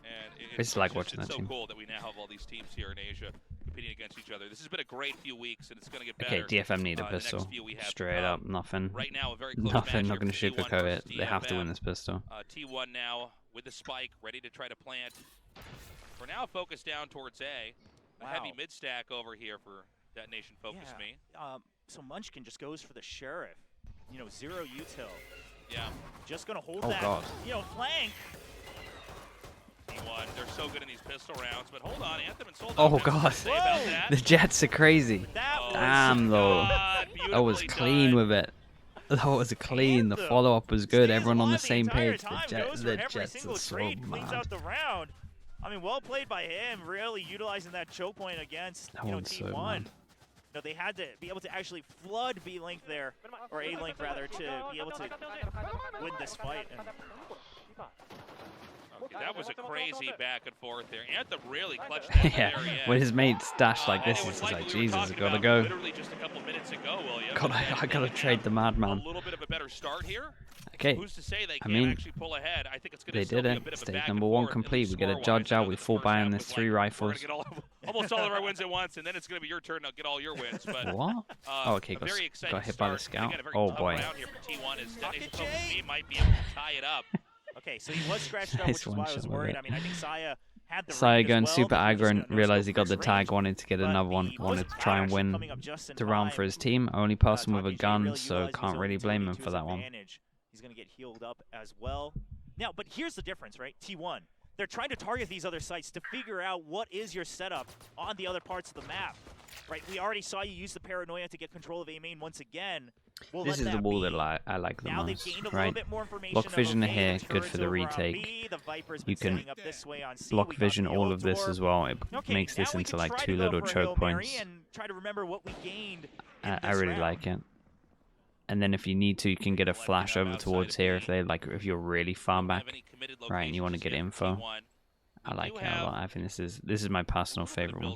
Speaker 1: And
Speaker 2: It's like watching
Speaker 1: it's
Speaker 2: that
Speaker 1: so
Speaker 2: team.
Speaker 1: cool that we now have all these teams here in Asia competing against each other. This has been a great few weeks, and it's going to get better.
Speaker 2: Okay, DFM need a
Speaker 1: the next
Speaker 2: pistol.
Speaker 1: few we have to
Speaker 2: Straight
Speaker 1: come.
Speaker 2: up, nothing.
Speaker 1: Right now, a very close
Speaker 2: Nothing,
Speaker 1: match
Speaker 2: not going to
Speaker 1: here for T1
Speaker 2: sugarcoat it.
Speaker 1: versus
Speaker 2: They have to
Speaker 1: DFM.
Speaker 2: win this pistol.
Speaker 1: T1 now with the spike, ready to try to plant. We're now focused down towards A. A heavy
Speaker 3: Wow.
Speaker 1: mid-stack over here for Detonation Focus Me.
Speaker 3: So Munchkin just goes for the sheriff. 0 util.
Speaker 1: Yeah,
Speaker 3: Just gonna hold
Speaker 2: Oh,
Speaker 3: that.
Speaker 2: God.
Speaker 3: Flank.
Speaker 1: T1. They're so good in these pistol rounds, but hold on, Anthem and Soul.
Speaker 2: Oh, God.
Speaker 1: Say about
Speaker 3: Whoa.
Speaker 1: that.
Speaker 2: The Jets are crazy.
Speaker 3: That
Speaker 1: Oh,
Speaker 3: was
Speaker 2: Damn, though.
Speaker 1: God,
Speaker 2: That was
Speaker 1: beautifully
Speaker 2: clean
Speaker 1: done.
Speaker 2: with it. That was clean. The
Speaker 3: Anthem
Speaker 2: follow-up was good.
Speaker 3: stays
Speaker 2: Everyone on the
Speaker 3: alive
Speaker 2: same
Speaker 3: entire
Speaker 2: page.
Speaker 3: time,
Speaker 2: The
Speaker 3: goes for every
Speaker 2: Jets
Speaker 3: single
Speaker 2: are so
Speaker 3: trade, cleans
Speaker 2: mad.
Speaker 3: out the round. I mean, well played by him, really utilizing that choke point against
Speaker 2: That one's so
Speaker 3: T1.
Speaker 2: mad.
Speaker 3: No, they had to be able to actually flood B link there, or A link rather, to be able to win this fight. And
Speaker 1: okay, that was a crazy back and forth there. Anthem really clutched that at the
Speaker 2: Yeah,
Speaker 1: very end.
Speaker 2: when his mates dash like
Speaker 1: And
Speaker 2: this,
Speaker 1: it
Speaker 2: it's
Speaker 1: was
Speaker 2: just like,
Speaker 1: we were
Speaker 2: Jesus, I
Speaker 1: talking
Speaker 2: gotta
Speaker 1: about
Speaker 2: go.
Speaker 1: Literally just a couple minutes ago, William.
Speaker 2: I gotta trade the
Speaker 1: A
Speaker 2: madman.
Speaker 1: little bit of a better start here.
Speaker 2: Okay,
Speaker 1: Who's to say they
Speaker 2: I
Speaker 1: can't
Speaker 2: mean,
Speaker 1: actually pull ahead? I think it's going
Speaker 2: they
Speaker 1: to still
Speaker 2: did
Speaker 1: be a
Speaker 2: it.
Speaker 1: bit of a
Speaker 2: Stage
Speaker 1: back
Speaker 2: number
Speaker 1: and
Speaker 2: 1
Speaker 1: forth,
Speaker 2: complete.
Speaker 1: at least
Speaker 2: We get a
Speaker 1: score-wise.
Speaker 2: judge
Speaker 1: I know
Speaker 2: out. We
Speaker 1: the
Speaker 2: full
Speaker 1: first
Speaker 2: buy
Speaker 1: half
Speaker 2: on
Speaker 1: was
Speaker 2: this 3
Speaker 1: like,
Speaker 2: rifles.
Speaker 1: We're going to get almost all of our wins at once, and then it's going to be your turn to get all your wins. But
Speaker 2: What? Oh, okay,
Speaker 1: a very exciting
Speaker 2: got hit by the
Speaker 1: start. And
Speaker 2: scout.
Speaker 1: again, a very
Speaker 2: Oh
Speaker 1: tough
Speaker 2: boy.
Speaker 1: round here for T1 as Detonation Focus team might be able to tie it up.
Speaker 3: okay, so he was scratched up,
Speaker 2: Nice
Speaker 3: which is why I was
Speaker 2: one-shot with
Speaker 3: worried.
Speaker 2: it.
Speaker 3: I mean, I think Saya had the
Speaker 2: Saya
Speaker 3: read as
Speaker 2: going
Speaker 3: well,
Speaker 2: super
Speaker 3: but he was
Speaker 2: aggro and
Speaker 3: just gonna
Speaker 2: realized he
Speaker 3: no-scope
Speaker 2: got the
Speaker 3: first
Speaker 2: tag,
Speaker 3: range.
Speaker 2: wanted to get
Speaker 3: But
Speaker 2: another one,
Speaker 3: the
Speaker 2: wanted to
Speaker 3: Blizzard
Speaker 2: try
Speaker 3: Fire
Speaker 2: and
Speaker 3: actually
Speaker 2: win
Speaker 3: coming up just in
Speaker 2: the round
Speaker 3: time.
Speaker 2: for his team. Only person with a
Speaker 3: Taki J
Speaker 2: gun,
Speaker 3: really
Speaker 2: so
Speaker 3: utilized
Speaker 2: can't
Speaker 3: his
Speaker 2: really
Speaker 3: own
Speaker 2: blame
Speaker 3: utility
Speaker 2: him
Speaker 3: to
Speaker 2: for
Speaker 3: his
Speaker 2: that one.
Speaker 3: advantage. He's going to get healed up as well. Now, but here's the difference, right? T1. They're trying to target these other sites to figure out what is your setup on the other parts of the map. Right, we already saw you use the paranoia to get control of A main once again. We'll
Speaker 2: This
Speaker 3: let
Speaker 2: is the
Speaker 3: that
Speaker 2: wall
Speaker 3: be.
Speaker 2: that I like the
Speaker 3: Now they've
Speaker 2: most,
Speaker 3: gained a little
Speaker 2: right?
Speaker 3: bit more information
Speaker 2: Block
Speaker 3: of,
Speaker 2: vision
Speaker 3: okay,
Speaker 2: here,
Speaker 3: the
Speaker 2: good for the
Speaker 3: turret's over on
Speaker 2: retake.
Speaker 3: B, the Viper's
Speaker 2: You
Speaker 3: been
Speaker 2: can
Speaker 3: setting up this way on C.
Speaker 2: block
Speaker 3: We got
Speaker 2: vision
Speaker 3: the
Speaker 2: all of this
Speaker 3: Door.
Speaker 2: as well. It
Speaker 3: Okay,
Speaker 2: makes this
Speaker 3: now we
Speaker 2: into
Speaker 3: can
Speaker 2: like
Speaker 3: try
Speaker 2: 2
Speaker 3: to go
Speaker 2: little
Speaker 3: for a
Speaker 2: choke
Speaker 3: Hail Mary
Speaker 2: points.
Speaker 3: and try to remember what we gained in
Speaker 2: I
Speaker 3: this
Speaker 2: really
Speaker 3: round.
Speaker 2: like it. And then if you need to, you can get a flash over towards here if they like if you're really far back, right, and you want to get info. I like it a lot. I think this is my personal favorite one.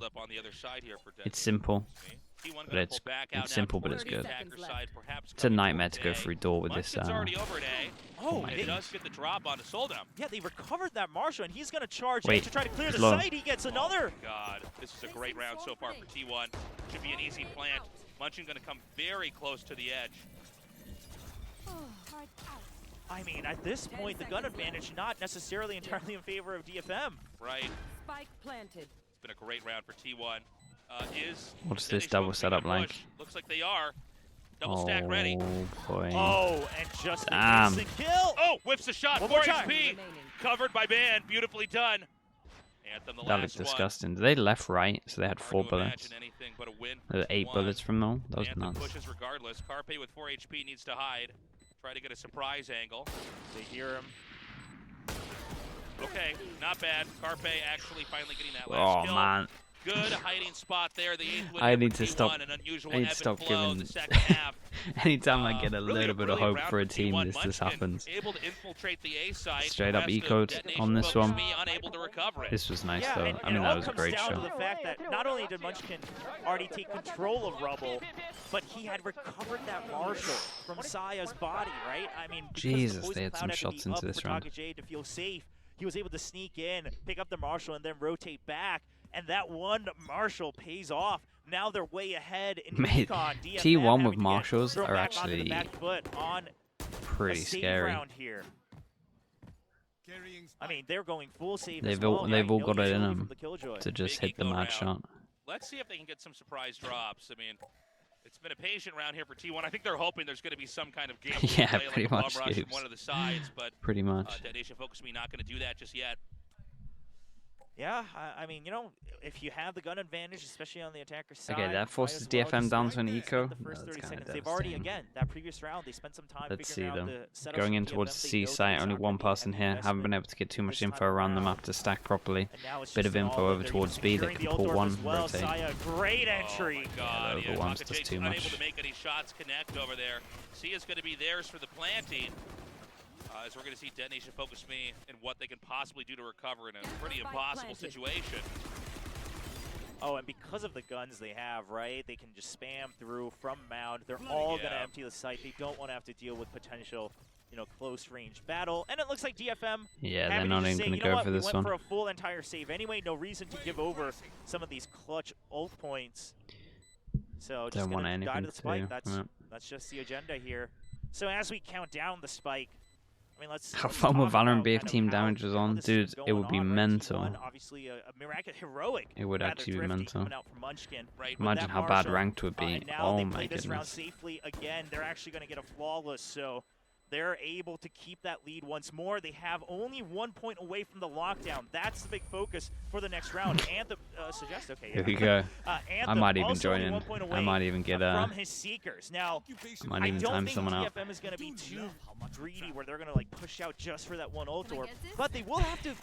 Speaker 2: It's simple, but it's simple, but it's good. It's a nightmare to go through door with this.
Speaker 3: Oh,
Speaker 1: It does get the drop onto Soldam.
Speaker 3: yeah, they recovered that Marshall, and he's going to charge
Speaker 2: Wait,
Speaker 3: in to try to clear
Speaker 2: it's
Speaker 3: the
Speaker 2: low.
Speaker 3: site. He gets another.
Speaker 1: Oh, God, this is a great round so far for T1. Should be an easy plant. Munchin going to come very close to the edge.
Speaker 3: I mean, at this point, the gun advantage not necessarily entirely in favor of DFM.
Speaker 1: Right.
Speaker 4: Spike planted.
Speaker 1: It's been a great round for T1.
Speaker 2: What's this
Speaker 1: Detonation
Speaker 2: double
Speaker 1: Focus
Speaker 2: setup
Speaker 1: gonna
Speaker 2: like?
Speaker 1: push? Looks like they are. Double stack ready.
Speaker 2: Oh boy.
Speaker 3: Oh, and just an
Speaker 2: Damn.
Speaker 3: instant kill.
Speaker 1: Oh, whips the shot.
Speaker 3: One
Speaker 1: 4
Speaker 3: more time.
Speaker 1: HP.
Speaker 4: Remaining.
Speaker 1: Covered by Ban. Beautifully done. Anthem, the
Speaker 2: That
Speaker 1: last
Speaker 2: looked
Speaker 1: one.
Speaker 2: disgusting. Did they left right? So they had
Speaker 1: Hard
Speaker 2: 4
Speaker 1: to
Speaker 2: bullets.
Speaker 1: imagine anything but a win for
Speaker 2: There were 8
Speaker 1: T1.
Speaker 2: bullets from them. That was
Speaker 1: Anthem
Speaker 2: nuts.
Speaker 1: pushes regardless. Carpe with 4 HP needs to hide. Try to get a surprise angle.
Speaker 3: They hear him.
Speaker 1: Okay, not bad. Carpe actually finally getting that last
Speaker 2: Oh
Speaker 1: kill.
Speaker 2: man.
Speaker 1: Good hiding spot there. The 8th win
Speaker 2: I
Speaker 1: for
Speaker 2: need to
Speaker 1: T1,
Speaker 2: stop-
Speaker 1: An unusual
Speaker 2: I need to
Speaker 1: ebb and
Speaker 2: stop
Speaker 1: flow
Speaker 2: giving-
Speaker 1: the second half.
Speaker 2: Anytime I get a
Speaker 1: Really
Speaker 2: little bit of
Speaker 1: brilliant
Speaker 2: hope
Speaker 1: round
Speaker 2: for a team,
Speaker 1: T1.
Speaker 2: this
Speaker 1: Munchin
Speaker 2: happens.
Speaker 1: Able to infiltrate the A side.
Speaker 2: Straight up
Speaker 1: perhaps the
Speaker 2: ecoed
Speaker 1: Detonation
Speaker 2: on this
Speaker 1: Focus
Speaker 2: one.
Speaker 1: Me unable to recover it.
Speaker 2: This was nice
Speaker 3: Yeah,
Speaker 2: though.
Speaker 3: and
Speaker 2: I mean,
Speaker 3: it
Speaker 2: that
Speaker 3: all
Speaker 2: was a
Speaker 3: comes
Speaker 2: great
Speaker 3: down to
Speaker 2: shot.
Speaker 3: the fact that not only did Munchkin already take control of Rubble, but he had recovered that Marshall from Saya's body, right? I mean, because the
Speaker 2: Jesus,
Speaker 3: Poison
Speaker 2: they had
Speaker 3: Cloud
Speaker 2: some
Speaker 3: to
Speaker 2: shots
Speaker 3: be
Speaker 2: into
Speaker 3: up
Speaker 2: this
Speaker 3: for
Speaker 2: round.
Speaker 3: Taka J to feel safe. He was able to sneak in, pick up the Marshall, and then rotate back. And that one Marshall pays off. Now they're way ahead in
Speaker 2: Mate,
Speaker 3: Recon. DFM
Speaker 2: T1
Speaker 3: having
Speaker 2: with
Speaker 3: to get
Speaker 2: Marshalls
Speaker 3: thrown
Speaker 2: are
Speaker 3: back onto the
Speaker 2: actually
Speaker 3: back foot on
Speaker 2: pretty
Speaker 3: a save
Speaker 2: scary.
Speaker 3: round here. I mean, they're going full save
Speaker 2: They've
Speaker 3: as
Speaker 2: all-
Speaker 3: well.
Speaker 2: they've
Speaker 3: Yeah,
Speaker 2: all
Speaker 3: no
Speaker 2: got it in
Speaker 3: utility
Speaker 2: them
Speaker 3: from the Killjoy.
Speaker 2: To just
Speaker 1: Big
Speaker 2: hit the
Speaker 1: eco
Speaker 2: mad
Speaker 1: round.
Speaker 2: shot.
Speaker 1: Let's see if they can get some surprise drops. I mean, it's been a patient round here for T1. I think they're hoping there's going to be some kind of game
Speaker 2: Yeah,
Speaker 1: play,
Speaker 2: pretty
Speaker 1: like a bomb
Speaker 2: much,
Speaker 1: rush from
Speaker 2: Scoops.
Speaker 1: one of the sides, but
Speaker 2: Pretty much.
Speaker 1: Detonation Focus Me not going to do that just yet.
Speaker 3: Yeah, I mean, you know, if you have the gun advantage, especially on the attacker side,
Speaker 2: Okay, that
Speaker 3: might
Speaker 2: forces
Speaker 3: as well
Speaker 2: DFM
Speaker 3: just
Speaker 2: down to an
Speaker 3: spend
Speaker 2: eco.
Speaker 3: the first
Speaker 2: No,
Speaker 3: 30
Speaker 2: that's kinda
Speaker 3: seconds. They've already,
Speaker 2: devastating.
Speaker 3: again, that previous round, they spent some time
Speaker 2: Let's see
Speaker 3: figuring out
Speaker 2: them.
Speaker 3: the setups
Speaker 2: Going
Speaker 3: for
Speaker 2: in
Speaker 3: DFM.
Speaker 2: towards the
Speaker 3: They
Speaker 2: C
Speaker 3: know that
Speaker 2: site,
Speaker 3: it's
Speaker 2: only
Speaker 3: not
Speaker 2: one
Speaker 3: gonna be a
Speaker 2: person
Speaker 3: heavy
Speaker 2: here. Haven't been
Speaker 3: investment
Speaker 2: able to get too much
Speaker 3: this
Speaker 2: info
Speaker 3: time
Speaker 2: around the
Speaker 3: around.
Speaker 2: map to stack properly.
Speaker 3: And now it's
Speaker 2: Bit
Speaker 3: just
Speaker 2: of
Speaker 3: an
Speaker 2: info
Speaker 3: all
Speaker 2: over
Speaker 3: they're
Speaker 2: towards
Speaker 3: even
Speaker 2: B that
Speaker 3: securing
Speaker 2: can
Speaker 3: the
Speaker 2: pull
Speaker 3: Altdorf
Speaker 2: one,
Speaker 3: as well.
Speaker 2: rotate.
Speaker 3: Saya, great entry.
Speaker 1: Oh my God,
Speaker 2: Yeah, overwhelms
Speaker 1: Taka
Speaker 2: us
Speaker 1: J's
Speaker 2: too
Speaker 1: unable
Speaker 2: much.
Speaker 1: to make any shots connect over there. C is going to be theirs for the planting. As we're going to see Detonation Focus Me and what they can possibly do to recover in a pretty impossible situation.
Speaker 3: Oh, and because of the guns they have, right, they can just spam through from mound. They're all going to
Speaker 1: Yeah.
Speaker 3: empty the site. They don't want to have to deal with potential, you know, close range battle. And it looks like DFM
Speaker 2: Yeah, they're
Speaker 3: happy to
Speaker 2: not
Speaker 3: just
Speaker 2: even
Speaker 3: say,
Speaker 2: going
Speaker 3: you
Speaker 2: to
Speaker 3: know
Speaker 2: go
Speaker 3: what,
Speaker 2: for
Speaker 3: we
Speaker 2: this
Speaker 3: went
Speaker 2: one.
Speaker 3: for a full entire save anyway. No reason to give over some of these clutch ult points. So just
Speaker 2: Don't want
Speaker 3: going to die to
Speaker 2: anything
Speaker 3: the spike.
Speaker 2: to. Yeah.
Speaker 3: That's just the agenda here. So as we count down the spike, I mean, let's
Speaker 2: How
Speaker 3: let's
Speaker 2: fun with
Speaker 3: talk
Speaker 2: Valorant
Speaker 3: about
Speaker 2: BF
Speaker 3: kind of
Speaker 2: team
Speaker 3: how
Speaker 2: damage was on.
Speaker 3: this is
Speaker 2: Dude, it would be
Speaker 3: going on, right?
Speaker 2: mental.
Speaker 3: T1, obviously a miraculous, heroic.
Speaker 2: It would
Speaker 3: rather,
Speaker 2: actually be
Speaker 3: thrifty
Speaker 2: mental.
Speaker 3: coming out from Munchkin.
Speaker 1: Right.
Speaker 3: With
Speaker 2: Imagine
Speaker 3: that
Speaker 2: how bad
Speaker 3: Marshall,
Speaker 2: ranked would be.
Speaker 3: and now
Speaker 2: Oh
Speaker 3: they
Speaker 2: my
Speaker 3: play this round
Speaker 2: goodness.
Speaker 3: safely again. They're actually going to get a flawless. So they're able to keep that lead once more. They have only 1 point away from the lockdown. That's the big focus for the next round. Anthem suggests, okay,
Speaker 2: Here we go.
Speaker 3: Anthem
Speaker 2: I might even
Speaker 3: also
Speaker 2: join
Speaker 3: only
Speaker 2: in.
Speaker 3: 1 point
Speaker 2: I
Speaker 3: away
Speaker 2: might even get
Speaker 3: from his Seekers. Now,
Speaker 2: I might
Speaker 3: I
Speaker 2: even
Speaker 3: don't
Speaker 2: time
Speaker 3: think
Speaker 2: someone out.
Speaker 3: DFM is going to be too greedy where they're going to like push out just for that one ult orb, but they will have to,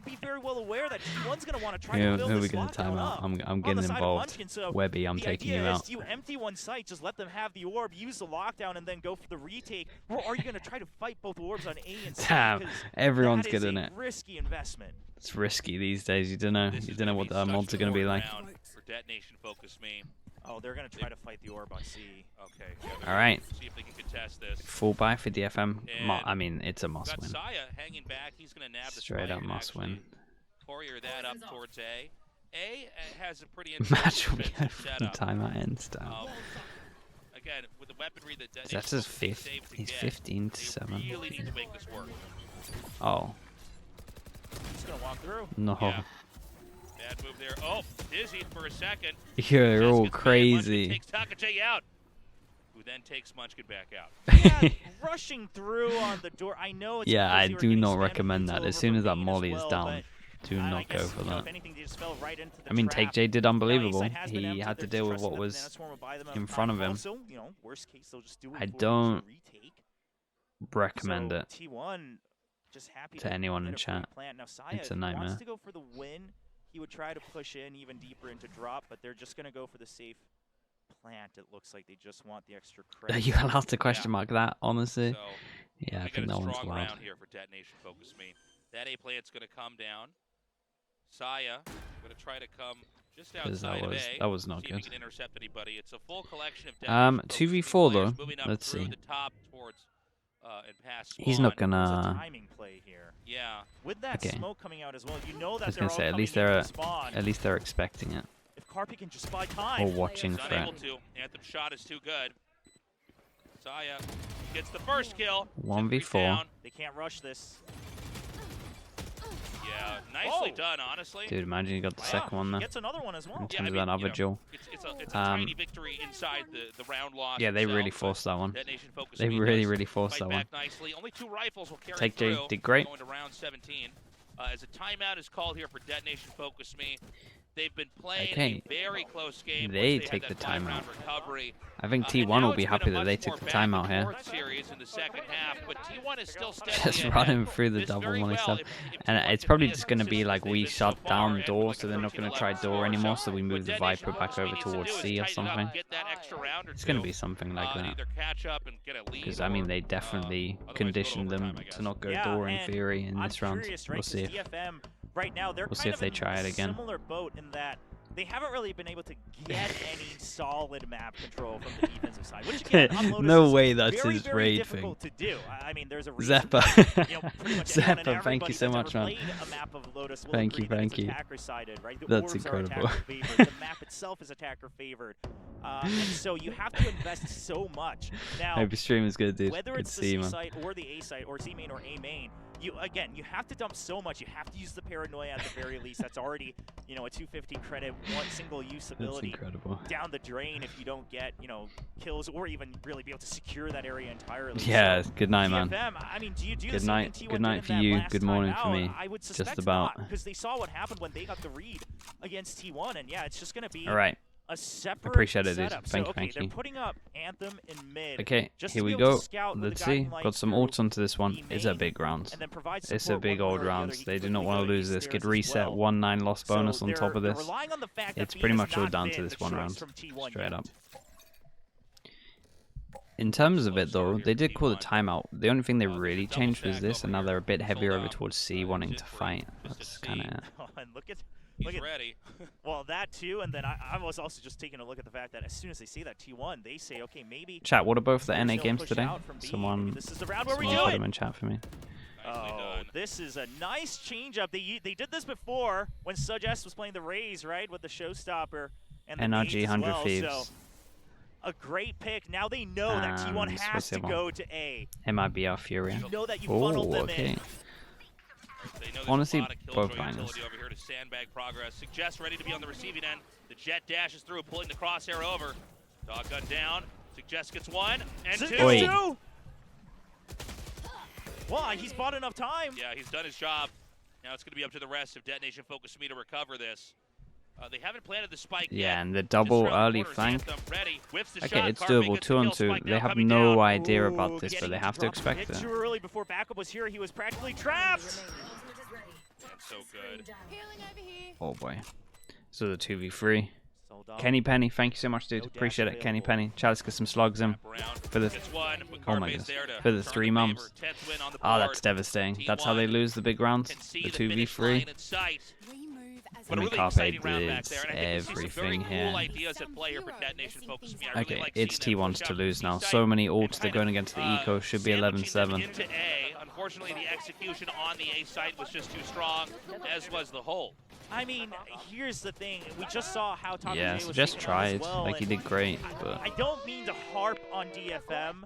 Speaker 3: be very well aware that T1's going to want to try to build
Speaker 2: Who are we
Speaker 3: this
Speaker 2: going to time
Speaker 3: lockdown
Speaker 2: out?
Speaker 3: up.
Speaker 2: I'm
Speaker 3: On
Speaker 2: getting
Speaker 3: the side of
Speaker 2: involved.
Speaker 3: Munchkin, so
Speaker 2: Webby, I'm
Speaker 3: the
Speaker 2: taking
Speaker 3: idea
Speaker 2: you
Speaker 3: is
Speaker 2: out.
Speaker 3: you empty one site, just let them have the orb, use the lockdown, and then go for the retake. Or are you going to try to fight both orbs on A and C?
Speaker 2: Damn,
Speaker 3: Because
Speaker 2: everyone's
Speaker 3: that
Speaker 2: good
Speaker 3: is
Speaker 2: in
Speaker 3: a
Speaker 2: it.
Speaker 3: risky investment.
Speaker 2: It's risky these days. You don't know.
Speaker 1: This
Speaker 2: You
Speaker 1: is
Speaker 2: don't know
Speaker 1: gonna
Speaker 2: what
Speaker 1: be
Speaker 2: the
Speaker 1: such
Speaker 2: mods
Speaker 1: a
Speaker 2: are going to be like.
Speaker 1: round for Detonation Focus Me.
Speaker 3: Oh, they're going to try to fight the orb on C.
Speaker 1: Okay. Yeah, they're
Speaker 2: All right.
Speaker 1: gonna see if they can contest this.
Speaker 2: Full buy for DFM.
Speaker 1: And
Speaker 2: I mean, it's a must
Speaker 1: Got
Speaker 2: win.
Speaker 1: Saya hanging back. He's going to nab the
Speaker 2: Straight up
Speaker 1: spike and
Speaker 2: must
Speaker 1: actually
Speaker 2: win.
Speaker 1: Courier that up towards A. A has a pretty
Speaker 2: Match
Speaker 1: interesting
Speaker 2: will be
Speaker 1: defensive
Speaker 2: over.
Speaker 1: setup.
Speaker 2: Timeout ends down.
Speaker 1: Again, with the weaponry that
Speaker 2: That's
Speaker 1: Detonation
Speaker 2: his
Speaker 1: Focus is
Speaker 2: fifth.
Speaker 1: safe to
Speaker 2: He's
Speaker 1: get,
Speaker 2: 15 to
Speaker 1: they
Speaker 2: 7.
Speaker 1: really need to make this work.
Speaker 2: Oh
Speaker 3: He's going to walk through.
Speaker 2: no!
Speaker 1: Yeah. Bad move there. Oh, dizzy for a second.
Speaker 2: You're
Speaker 1: Just
Speaker 2: all
Speaker 1: gets mad. Munchkin
Speaker 2: crazy.
Speaker 1: takes Takajay out, who then takes Munchkin back out.
Speaker 3: Yeah, rushing through on the door. I know it's
Speaker 2: Yeah,
Speaker 3: because
Speaker 2: I
Speaker 3: they were
Speaker 2: do
Speaker 3: getting
Speaker 2: not
Speaker 3: spammed
Speaker 2: recommend
Speaker 3: until
Speaker 2: that. As
Speaker 3: over
Speaker 2: soon
Speaker 3: for
Speaker 2: as that
Speaker 3: Vayne
Speaker 2: molly is
Speaker 3: well,
Speaker 2: down, do
Speaker 3: but I
Speaker 2: not go
Speaker 3: guess,
Speaker 2: for
Speaker 3: If
Speaker 2: that.
Speaker 3: anything, they just fell right into the
Speaker 2: I mean,
Speaker 3: trap.
Speaker 2: Take J did
Speaker 3: Now,
Speaker 2: unbelievable.
Speaker 3: A-side has been
Speaker 2: He
Speaker 3: empty.
Speaker 2: had to
Speaker 3: They're
Speaker 2: deal with
Speaker 3: trusting
Speaker 2: what
Speaker 3: that
Speaker 2: was
Speaker 3: Banana Swarm will buy them
Speaker 2: in
Speaker 3: out
Speaker 2: front of
Speaker 3: time.
Speaker 2: him.
Speaker 3: Also, worst case, they'll just do it
Speaker 2: I
Speaker 3: for
Speaker 2: don't
Speaker 3: retake.
Speaker 2: recommend
Speaker 3: So
Speaker 2: it.
Speaker 3: T1 just happy
Speaker 2: to anyone
Speaker 3: get
Speaker 2: in
Speaker 3: a free
Speaker 2: chat.
Speaker 3: plant. Now, Saya,
Speaker 2: It's a
Speaker 3: if he
Speaker 2: nightmare.
Speaker 3: wants to go for the win, he would try to push in even deeper into drop, but they're just going to go for the safe plant. It looks like they just want the extra
Speaker 2: Are
Speaker 3: credit.
Speaker 2: you allowed to question mark that? Honestly,
Speaker 1: So
Speaker 2: yeah, I
Speaker 1: we
Speaker 2: think
Speaker 1: got
Speaker 2: no
Speaker 1: a
Speaker 2: one's
Speaker 1: strong
Speaker 2: allowed.
Speaker 1: round here for Detonation Focus Me. That A plant's going to come down. Saya going to try to come just outside of A.
Speaker 2: That was not
Speaker 1: See if he
Speaker 2: good.
Speaker 1: can intercept anybody. It's a full collection of Detonation Focus
Speaker 2: 2v4
Speaker 1: Me
Speaker 2: though.
Speaker 1: players moving up
Speaker 2: Let's
Speaker 1: through
Speaker 2: see.
Speaker 1: the top towards and past
Speaker 2: He's
Speaker 1: spawn.
Speaker 2: not
Speaker 3: There's a
Speaker 2: gonna.
Speaker 3: timing play here.
Speaker 1: Yeah.
Speaker 3: With that
Speaker 2: Okay.
Speaker 3: smoke coming out as well, you know
Speaker 2: I
Speaker 3: that
Speaker 2: was
Speaker 3: they're
Speaker 2: gonna
Speaker 3: all
Speaker 2: say at
Speaker 3: coming
Speaker 2: least
Speaker 3: into
Speaker 2: they're
Speaker 3: the spawn.
Speaker 2: at least they're expecting it
Speaker 3: If Carpi can just buy time.
Speaker 2: or watching
Speaker 1: He's
Speaker 2: for
Speaker 1: unable
Speaker 2: it.
Speaker 1: to. Anthem shot is too good. Saya gets the first kill.
Speaker 2: 1v4.
Speaker 1: Down.
Speaker 3: They can't rush this.
Speaker 1: Yeah, nicely
Speaker 3: Oh.
Speaker 1: done, honestly.
Speaker 2: Dude, imagine you got the second one there.
Speaker 3: Gets another one as well.
Speaker 2: In
Speaker 1: Yeah,
Speaker 2: terms
Speaker 1: I
Speaker 2: of
Speaker 1: mean,
Speaker 2: that other duel.
Speaker 1: It's a tiny victory inside the round loss.
Speaker 2: Yeah, they really
Speaker 1: itself,
Speaker 2: forced that one.
Speaker 1: but Detonation Focus
Speaker 2: They
Speaker 1: Me
Speaker 2: really,
Speaker 1: does
Speaker 2: really forced
Speaker 1: fight
Speaker 2: that one.
Speaker 1: back nicely. Only 2 rifles will carry
Speaker 2: Take J
Speaker 1: through.
Speaker 2: did great.
Speaker 1: Going to round 17. As a timeout is called here for Detonation Focus Me. They've been playing
Speaker 2: Okay.
Speaker 1: a very close game.
Speaker 2: They
Speaker 1: once
Speaker 2: take
Speaker 1: had
Speaker 2: the
Speaker 1: that 5-round
Speaker 2: timeout.
Speaker 1: recovery.
Speaker 2: I think
Speaker 1: And
Speaker 2: T1
Speaker 1: now
Speaker 2: will be
Speaker 1: it's been
Speaker 2: happy
Speaker 1: a
Speaker 2: that
Speaker 1: much
Speaker 2: they
Speaker 1: more
Speaker 2: took the
Speaker 1: back
Speaker 2: timeout
Speaker 1: and
Speaker 2: here.
Speaker 1: forth series in the second half, but T1 is still steadily
Speaker 2: Just
Speaker 1: ahead.
Speaker 2: running through the
Speaker 1: This
Speaker 2: double
Speaker 1: very
Speaker 2: money
Speaker 1: well,
Speaker 2: stuff.
Speaker 1: if
Speaker 2: And
Speaker 1: T1
Speaker 2: it's
Speaker 1: can
Speaker 2: probably
Speaker 1: be as
Speaker 2: just going to be
Speaker 1: consistent
Speaker 2: like
Speaker 1: as they've
Speaker 2: we
Speaker 1: been so
Speaker 2: shut
Speaker 1: far,
Speaker 2: down
Speaker 1: and
Speaker 2: door,
Speaker 1: with
Speaker 2: so
Speaker 1: like
Speaker 2: they're
Speaker 1: a
Speaker 2: not going to
Speaker 1: 13-11
Speaker 2: try door
Speaker 1: score.
Speaker 2: anymore, so we
Speaker 1: What
Speaker 2: move the
Speaker 1: Detonation
Speaker 2: Viper back
Speaker 1: Focus Me
Speaker 2: over
Speaker 1: needs to
Speaker 2: towards
Speaker 1: do is
Speaker 2: C or
Speaker 1: tighten it up
Speaker 2: something.
Speaker 1: and get that extra round or
Speaker 2: It's going to
Speaker 1: two,
Speaker 2: be something like
Speaker 1: and
Speaker 2: that.
Speaker 1: either catch up and get a lead,
Speaker 2: Because, I mean,
Speaker 1: or,
Speaker 2: they definitely
Speaker 1: otherwise
Speaker 2: conditioned
Speaker 1: go to
Speaker 2: them
Speaker 1: overtime, I guess.
Speaker 2: to not go
Speaker 3: Yeah,
Speaker 2: door in
Speaker 3: and
Speaker 2: theory in
Speaker 3: I'm
Speaker 2: this round.
Speaker 3: curious, right,
Speaker 2: We'll see
Speaker 3: 'cause
Speaker 2: if
Speaker 3: DFM right now they're
Speaker 2: We'll see
Speaker 3: kind
Speaker 2: if
Speaker 3: of
Speaker 2: they
Speaker 3: in
Speaker 2: try it
Speaker 3: a
Speaker 2: again.
Speaker 3: similar boat in that they haven't really been able to get any solid map control from the defensive side, which again on Lotus
Speaker 2: no
Speaker 3: is
Speaker 2: way that's
Speaker 3: very,
Speaker 2: his
Speaker 3: very
Speaker 2: raid
Speaker 3: difficult
Speaker 2: thing.
Speaker 3: to do. I mean, there's a reason
Speaker 2: Zeppa.
Speaker 3: that, pretty much anyone and
Speaker 2: Zeppa, thank
Speaker 3: everybody
Speaker 2: you so
Speaker 3: that's
Speaker 2: much,
Speaker 3: ever
Speaker 2: man.
Speaker 3: played a map of Lotus will
Speaker 2: Thank
Speaker 3: agree
Speaker 2: you,
Speaker 3: that
Speaker 2: thank
Speaker 3: it's
Speaker 2: you.
Speaker 3: attacker-sided, right? The
Speaker 2: That's
Speaker 3: orbs
Speaker 2: incredible.
Speaker 3: are attacker-favored. The map itself is attacker-favored. And so you have to invest so much. Now,
Speaker 2: Hope your stream is good, dude.
Speaker 3: whether
Speaker 2: Good
Speaker 3: it's
Speaker 2: to
Speaker 3: the
Speaker 2: see
Speaker 3: C
Speaker 2: you, man.
Speaker 3: site or the A site or C main or A main, you have to dump so much. You have to use the paranoia at the very least. That's already, a 250 credit, one single use
Speaker 2: That's
Speaker 3: ability
Speaker 2: incredible.
Speaker 3: down the drain if you don't get, kills or even really be able to secure that area entirely.
Speaker 2: Yeah,
Speaker 3: So,
Speaker 2: good night, man.
Speaker 3: DFM, I mean, do you do
Speaker 2: Good
Speaker 3: the
Speaker 2: night.
Speaker 3: same
Speaker 2: Good
Speaker 3: T1
Speaker 2: night
Speaker 3: did
Speaker 2: for
Speaker 3: in that
Speaker 2: you.
Speaker 3: last
Speaker 2: Good morning
Speaker 3: time
Speaker 2: for
Speaker 3: out?
Speaker 2: me.
Speaker 3: I would suspect
Speaker 2: about.
Speaker 3: because they saw what happened when they got the read against T1, and yeah, it's just going to be
Speaker 2: All right.
Speaker 3: a separate
Speaker 2: Appreciate it, dude.
Speaker 3: setup.
Speaker 2: Thank
Speaker 3: so,
Speaker 2: you,
Speaker 3: okay,
Speaker 2: thank
Speaker 3: they're
Speaker 2: you.
Speaker 3: putting up Anthem in mid.
Speaker 2: Okay,
Speaker 3: just
Speaker 2: here
Speaker 3: to
Speaker 2: we
Speaker 3: be able
Speaker 2: go.
Speaker 3: to scout with
Speaker 2: Let's
Speaker 3: a guy
Speaker 2: see.
Speaker 3: who likes
Speaker 2: Got some
Speaker 3: to
Speaker 2: ults onto this one.
Speaker 3: be
Speaker 2: It's a
Speaker 3: main
Speaker 2: big round.
Speaker 3: and then provide
Speaker 2: It's a
Speaker 3: support
Speaker 2: big
Speaker 3: one way
Speaker 2: old
Speaker 3: or the other.
Speaker 2: round.
Speaker 3: He
Speaker 2: They
Speaker 3: can
Speaker 2: do not
Speaker 3: quickly
Speaker 2: want
Speaker 3: go
Speaker 2: to
Speaker 3: to
Speaker 2: lose
Speaker 3: these
Speaker 2: this.
Speaker 3: stairs
Speaker 2: Could
Speaker 3: as
Speaker 2: reset
Speaker 3: well.
Speaker 2: 1-9 loss bonus
Speaker 3: So
Speaker 2: on top of
Speaker 3: they're
Speaker 2: this.
Speaker 3: relying on the fact that
Speaker 2: It's
Speaker 3: B
Speaker 2: pretty
Speaker 3: has
Speaker 2: much all
Speaker 3: not
Speaker 2: down to
Speaker 3: been
Speaker 2: this
Speaker 3: the
Speaker 2: one
Speaker 3: choice
Speaker 2: round.
Speaker 3: from T1
Speaker 2: Straight
Speaker 3: yet.
Speaker 2: up. In terms of it, though, they did call the timeout. The only thing they really changed was this, and now they're a bit heavier over towards C, wanting to fight. That's kind of it.
Speaker 3: Oh, and look
Speaker 1: He's
Speaker 3: at
Speaker 1: ready.
Speaker 3: well, that too, and then I was also just taking a look at the fact that as soon as they see that T1, they say, okay, maybe.
Speaker 2: Chat, what are both the
Speaker 3: there's
Speaker 2: NA
Speaker 3: no
Speaker 2: games
Speaker 3: push
Speaker 2: today?
Speaker 3: out from B.
Speaker 2: Someone,
Speaker 3: This is the round where we
Speaker 2: someone
Speaker 3: do
Speaker 2: put
Speaker 3: it.
Speaker 2: them in chat for me.
Speaker 1: Nicely
Speaker 3: Oh,
Speaker 1: done.
Speaker 3: this is a nice change-up. They did this before when Suggest was playing the Rays, right, with the Showstopper and the
Speaker 2: NRG
Speaker 3: Nades as
Speaker 2: 100
Speaker 3: well.
Speaker 2: Thieves.
Speaker 3: So a great pick. Now they know that T1 has
Speaker 2: what's the
Speaker 3: to
Speaker 2: other
Speaker 3: go to A.
Speaker 2: MIBR Fury.
Speaker 3: You know that you
Speaker 2: Oh,
Speaker 3: funneled them
Speaker 2: okay.
Speaker 3: in.
Speaker 1: They know there's
Speaker 2: Honestly,
Speaker 1: a lot of
Speaker 2: both
Speaker 1: killjoy
Speaker 2: finals.
Speaker 1: utility over here to sandbag progress. Suggest ready to be on the receiving end. The Jet dashes through, pulling the crosshair over. Dog gun down. Suggest gets one and two.
Speaker 2: Oi.
Speaker 3: Two. Well, he's bought enough time.
Speaker 1: Yeah, he's done his job. Now it's going to be up to the rest of Detonation Focus Me to recover this. They haven't planted the spike yet.
Speaker 2: Yeah, and the double early flank. Okay, it's doable. 2-on-2. They have no idea about this, but they have to expect it.
Speaker 3: Too early before backup was here. He was practically trapped.
Speaker 1: That's so good.
Speaker 2: Oh boy. So the 2v3. Kenny Penny, thank you so much, dude. Appreciate it, Kenny Penny. Chalice get some slugs in for the oh my goodness, for the 3 mums. Oh, that's devastating. That's how they lose the big rounds. The 2v3. I mean, Carpe did everything here. Okay, it's T1's to lose now. So many ults they're going against the eco. Should be 11-7.
Speaker 1: Unfortunately, the execution on the A site was just too strong, as was the hold.
Speaker 3: I mean, here's the thing. We just saw how Top
Speaker 2: yeah,
Speaker 3: was
Speaker 2: so just tried.
Speaker 3: well,
Speaker 2: like, he did great, but
Speaker 3: I don't mean to harp on DFM,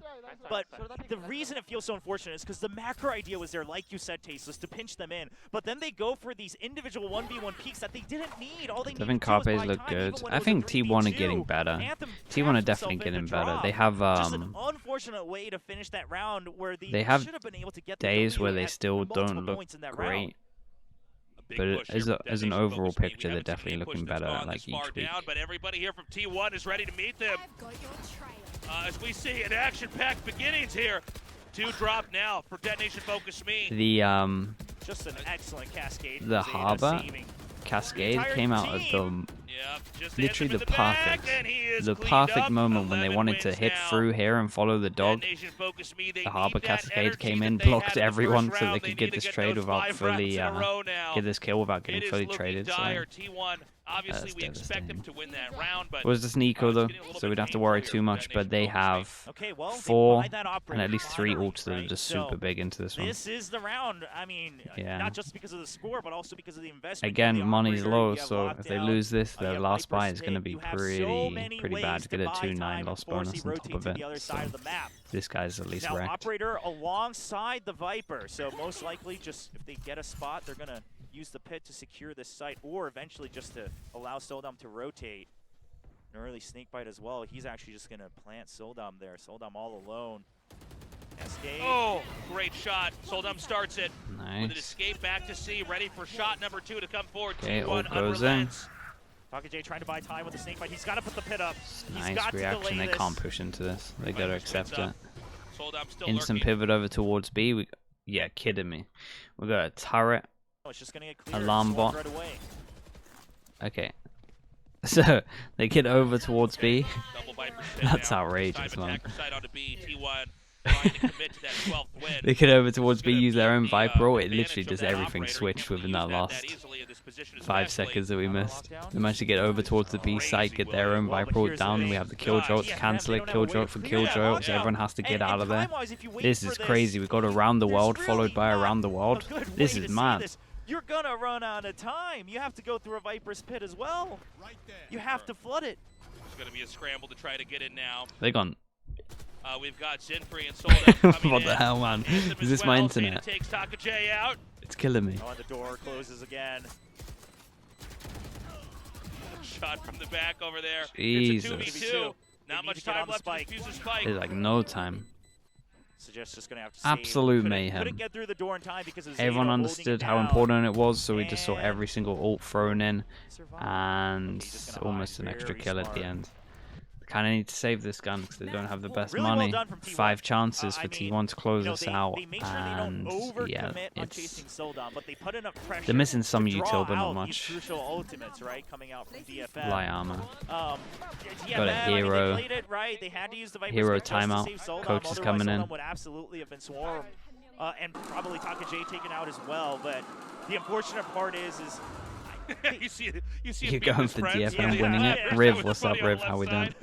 Speaker 3: but the reason it feels so unfortunate is because the macro idea was there, like you said, Tasteless, to pinch them in. But then they go for these individual 1v1 peaks that they didn't need. All they
Speaker 2: I think Carpe's look good. I think T1 are getting better. T1 are definitely getting better. They have
Speaker 3: just an unfortunate way to finish that round where
Speaker 2: they have
Speaker 3: should have been able to get
Speaker 2: days where they still don't look great. But as an overall picture, they're definitely looking better like each week.
Speaker 1: But everybody here from T1 is ready to meet them. As we see an action-packed beginnings here. 2 drop now for Detonation Focus Me.
Speaker 2: The
Speaker 3: just an excellent cascade.
Speaker 2: The harbor cascade came out at the literally the perfect moment when they wanted to hit through here and follow the dog. The harbor cascade came in, blocked everyone so they could get this trade without fully get this kill without getting fully traded. So
Speaker 1: obviously we expect them to win that round, but
Speaker 2: it was just an eco though, so we don't have to worry too much. But they have 4 and at least 3 ults that are just super big into this one.
Speaker 3: This is the round. I mean, not just because of the score, but also because of the investment.
Speaker 2: Again, money's low, so if they lose this, their last buy is going to be pretty bad to get a 2-9 loss bonus on top of it. So this guy's at least wrecked.
Speaker 3: Operator alongside the Viper, so most likely just if they get a spot, they're going to use the pit to secure this site, or eventually just to allow Soldom to rotate. An early snake bite as well. He's actually just going to plant Soldom there. Soldom all alone. Escape.
Speaker 1: Oh, great shot. Soldom starts it.
Speaker 2: Nice.
Speaker 1: With an escape back to C, ready for shot number 2 to come forward.
Speaker 2: Okay, ult goes in.
Speaker 3: Taka trying to buy time with the snake bite. He's got to put the pit up.
Speaker 2: Nice reaction. They can't push into this. They got to accept it. Instant
Speaker 1: lurking.
Speaker 2: Pivot over towards B. Yeah, kidding me. We got a turret.
Speaker 3: It's just gonna get clear.
Speaker 2: Alarm bot.
Speaker 3: Right away.
Speaker 2: Okay. So they get over towards B. That's outrageous, man. They get over towards B, use their own Viper. It literally does everything switched within that last 5 seconds that we missed. They managed to get over towards the B site, get their own Viper down. We have the Killjoy to cancel it. Killjoy for Killjoy. So everyone has to get out of there. This is crazy. We got Around the World followed by Around the World. This is mad.
Speaker 3: You're gonna run out of time. You have to go through a Viper's pit as well. You have to flood it.
Speaker 1: There's gonna be a scramble to try to get in now.
Speaker 2: They gone.
Speaker 1: We've got Zinfree and Soldom coming
Speaker 2: What the hell, man? Is this my internet?
Speaker 1: Takes Taka J out.
Speaker 2: It's killing me.
Speaker 3: Oh, and the door closes again.
Speaker 1: Shot from the back over there.
Speaker 2: Jesus.
Speaker 1: It's a 2v2. Not much time left to defuse the spike.
Speaker 2: There's like no time.
Speaker 3: Just gonna have to
Speaker 2: absolute mayhem.
Speaker 3: Couldn't get through the door in time because
Speaker 2: everyone understood how important it was, so we just saw every single ult thrown in, and almost an extra kill at the end. Kind of need to save this gun because they don't have the best money. 5 chances for T1 to close us out, and yeah, they're missing some util, but not much. Light armor. Got a hero. Hero timeout. Coach is coming in.
Speaker 3: And probably Taka J taken out as well, but the unfortunate part is
Speaker 2: you're going for DFM winning it. Riv, what's up, Riv? How we doing?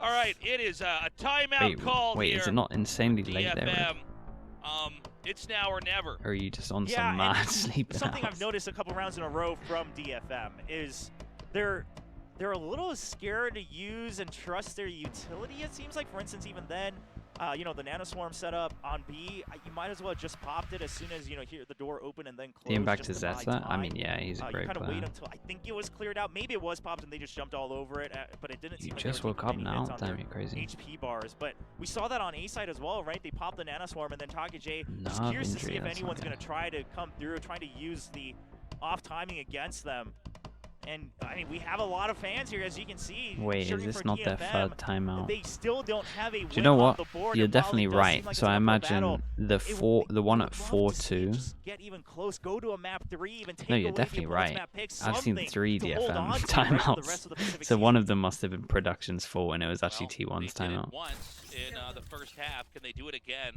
Speaker 1: All right, it is a timeout call.
Speaker 2: Wait, is it not insanely late
Speaker 1: DFM,
Speaker 2: there, Riv?
Speaker 1: It's now or never.
Speaker 2: Or are you just on some mad sleeping
Speaker 3: Something
Speaker 2: hours?
Speaker 3: I've noticed a couple rounds in a row from DFM is they're a little scared to use and trust their utility, it seems like. For instance, even then, you know, the nanoswarm setup on B, you might as well just popped it as soon as, you know, hear the door open and then close.
Speaker 2: Team back to
Speaker 3: just buy
Speaker 2: Zeta. I
Speaker 3: time.
Speaker 2: mean, yeah, he's a
Speaker 3: You
Speaker 2: great
Speaker 3: kind of
Speaker 2: player.
Speaker 3: wait until I think it was cleared out. Maybe it was popped and they just jumped all over it, but it didn't
Speaker 2: You
Speaker 3: seem like
Speaker 2: just
Speaker 3: they were
Speaker 2: woke up
Speaker 3: taking any
Speaker 2: now?
Speaker 3: hits on
Speaker 2: Damn,
Speaker 3: their
Speaker 2: you're crazy.
Speaker 3: HP bars. But we saw that on A side as well, right? They popped the nanoswarm and then Takajay. Just
Speaker 2: Nerve
Speaker 3: curious to see
Speaker 2: injury,
Speaker 3: if
Speaker 2: that's
Speaker 3: anyone's
Speaker 2: not
Speaker 3: going to try to come through, trying to use the off timing against them. And I mean, we have a lot of fans here, as you can see.
Speaker 2: Wait, is
Speaker 3: cheering
Speaker 2: this
Speaker 3: for
Speaker 2: not their
Speaker 3: DFM.
Speaker 2: third timeout?
Speaker 3: They still don't have a win
Speaker 2: Do you know what?
Speaker 3: on the board.
Speaker 2: You're
Speaker 3: And while it
Speaker 2: definitely
Speaker 3: does
Speaker 2: right.
Speaker 3: seem like
Speaker 2: So
Speaker 3: it's
Speaker 2: I
Speaker 3: an uphill battle,
Speaker 2: imagine the one at
Speaker 3: we'd love to see it
Speaker 2: 4-2.
Speaker 3: just get even close. Go to a map 3, even take
Speaker 2: No,
Speaker 3: away
Speaker 2: you're
Speaker 3: the
Speaker 2: definitely
Speaker 3: opponent's
Speaker 2: right.
Speaker 3: map pick,
Speaker 2: I've seen
Speaker 3: something
Speaker 2: 3
Speaker 3: to hold
Speaker 2: DFM
Speaker 3: on to, right, for the
Speaker 2: timeouts.
Speaker 3: rest of the Pacific
Speaker 2: So one
Speaker 3: season.
Speaker 2: of them must have been production's fault, and it was actually
Speaker 1: Well,
Speaker 2: T1's
Speaker 1: they did it
Speaker 2: timeout.
Speaker 1: once in the first half. Can they do it again?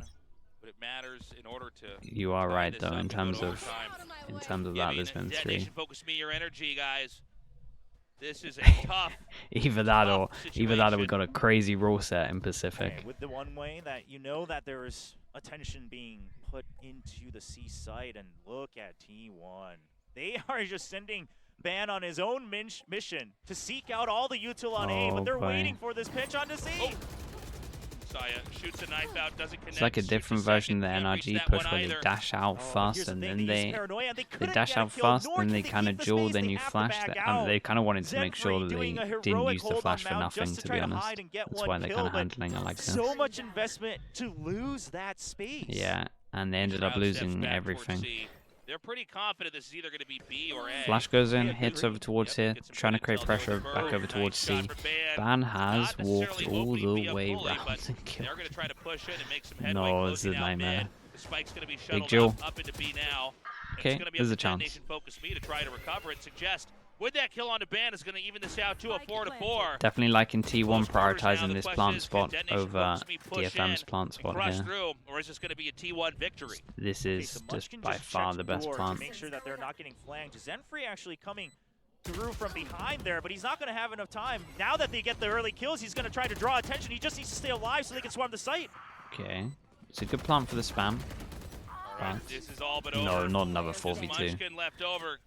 Speaker 1: But it matters in order to.
Speaker 2: You are
Speaker 1: tie
Speaker 2: right
Speaker 1: this
Speaker 2: though,
Speaker 1: up
Speaker 2: in
Speaker 1: and go
Speaker 2: terms
Speaker 1: to
Speaker 2: of
Speaker 1: overtime.
Speaker 2: that. There's been 3.
Speaker 1: Nation, focus me your energy, guys. This is a tough.
Speaker 2: Either that or
Speaker 1: situation.
Speaker 2: we got a crazy rule set in
Speaker 3: Okay,
Speaker 2: Pacific.
Speaker 3: with the one way that you know that there is attention being put into the C site, and look at T1. They are just sending Ban on his own mission to seek out all the util on A, but they're
Speaker 2: boy.
Speaker 3: waiting for this pitch onto C.
Speaker 1: Oh. Saya shoots a knife out, doesn't connect.
Speaker 2: It's like a
Speaker 1: shoots
Speaker 2: different
Speaker 1: second,
Speaker 2: version of the
Speaker 1: can't reach
Speaker 2: NRG
Speaker 1: that
Speaker 2: push
Speaker 1: one
Speaker 2: where they
Speaker 1: either.
Speaker 2: dash out
Speaker 3: Here's
Speaker 2: fast
Speaker 3: the
Speaker 2: and
Speaker 3: thing,
Speaker 2: then
Speaker 3: they use
Speaker 2: they
Speaker 3: paranoia. They couldn't
Speaker 2: dash
Speaker 3: get a
Speaker 2: out
Speaker 3: kill,
Speaker 2: fast,
Speaker 3: nor
Speaker 2: then
Speaker 3: can
Speaker 2: they
Speaker 3: they
Speaker 2: kind of
Speaker 3: keep the
Speaker 2: duel,
Speaker 3: space.
Speaker 2: then
Speaker 3: They
Speaker 2: you
Speaker 3: have to
Speaker 2: flash.
Speaker 3: back
Speaker 2: And
Speaker 3: out.
Speaker 2: they kind of wanted to make sure
Speaker 3: Zenfree
Speaker 2: that
Speaker 3: doing
Speaker 2: they
Speaker 3: a
Speaker 2: didn't
Speaker 3: heroic
Speaker 2: use the
Speaker 3: hold on
Speaker 2: flash for
Speaker 3: Mount
Speaker 2: nothing,
Speaker 3: just to
Speaker 2: to
Speaker 3: try
Speaker 2: be
Speaker 3: to
Speaker 2: honest.
Speaker 3: hide and get
Speaker 2: That's
Speaker 3: one
Speaker 2: why they're
Speaker 3: kill,
Speaker 2: kind of
Speaker 3: but
Speaker 2: handling it like this.
Speaker 3: so much investment to lose that space.
Speaker 2: Yeah, and they ended up
Speaker 1: Crowd steps
Speaker 2: losing
Speaker 1: back towards
Speaker 2: everything.
Speaker 1: C. They're pretty confident this is either going to be B or A.
Speaker 2: Flash goes in,
Speaker 3: Yeah,
Speaker 2: hits
Speaker 3: good
Speaker 2: over
Speaker 3: read.
Speaker 2: towards
Speaker 1: Yep,
Speaker 2: here,
Speaker 1: get some
Speaker 2: trying to
Speaker 1: good
Speaker 2: create
Speaker 1: intel
Speaker 2: pressure
Speaker 1: over.
Speaker 2: back over
Speaker 1: Nice
Speaker 2: towards
Speaker 1: shot
Speaker 2: C.
Speaker 1: for Ban.
Speaker 2: Ban has
Speaker 1: Not
Speaker 2: walked
Speaker 1: necessarily
Speaker 2: all
Speaker 1: hoping to be
Speaker 2: the
Speaker 1: a
Speaker 2: way
Speaker 1: bully,
Speaker 2: around
Speaker 1: but
Speaker 2: and killed.
Speaker 1: they're going to try to push it and make some headway.
Speaker 2: No, it's a
Speaker 1: closing out
Speaker 2: nightmare.
Speaker 1: mid. The spike's going to be shuttled
Speaker 2: duel.
Speaker 1: up into B now. And
Speaker 2: Okay,
Speaker 1: it's going to be
Speaker 2: there's
Speaker 1: up
Speaker 2: a
Speaker 1: to Dead
Speaker 2: chance.
Speaker 1: Nation Focus Me to try to recover and suggest with that kill onto Ban is going to even this out to a 4-4.
Speaker 2: Definitely liking T1
Speaker 1: Close quarters now.
Speaker 2: prioritizing
Speaker 1: The
Speaker 2: this
Speaker 1: question
Speaker 2: plant
Speaker 1: is, can
Speaker 2: spot
Speaker 1: Dead Nation
Speaker 2: over
Speaker 1: Focus Me push
Speaker 2: DFM's
Speaker 1: in
Speaker 2: plant
Speaker 1: and
Speaker 2: spot
Speaker 1: crush
Speaker 2: here.
Speaker 1: through, or is this going to be a T1 victory?
Speaker 2: This
Speaker 3: Okay,
Speaker 2: is
Speaker 3: so
Speaker 2: just
Speaker 3: Munchkin
Speaker 2: by
Speaker 3: just
Speaker 2: far
Speaker 3: checked
Speaker 2: the best
Speaker 3: door
Speaker 2: plant.
Speaker 3: to make sure that they're not getting flanked. Zenfree actually coming through from behind there, but he's not going to have enough time. Now that they get the early kills, he's going to try to draw attention. He just needs to stay alive so they can swarm the site.
Speaker 2: Okay, it's a good plant for the spam.
Speaker 1: All right,
Speaker 2: Right.
Speaker 1: this is all but
Speaker 2: No,
Speaker 1: over.
Speaker 2: not another
Speaker 1: Just
Speaker 2: 4v2.
Speaker 1: Munchkin left over.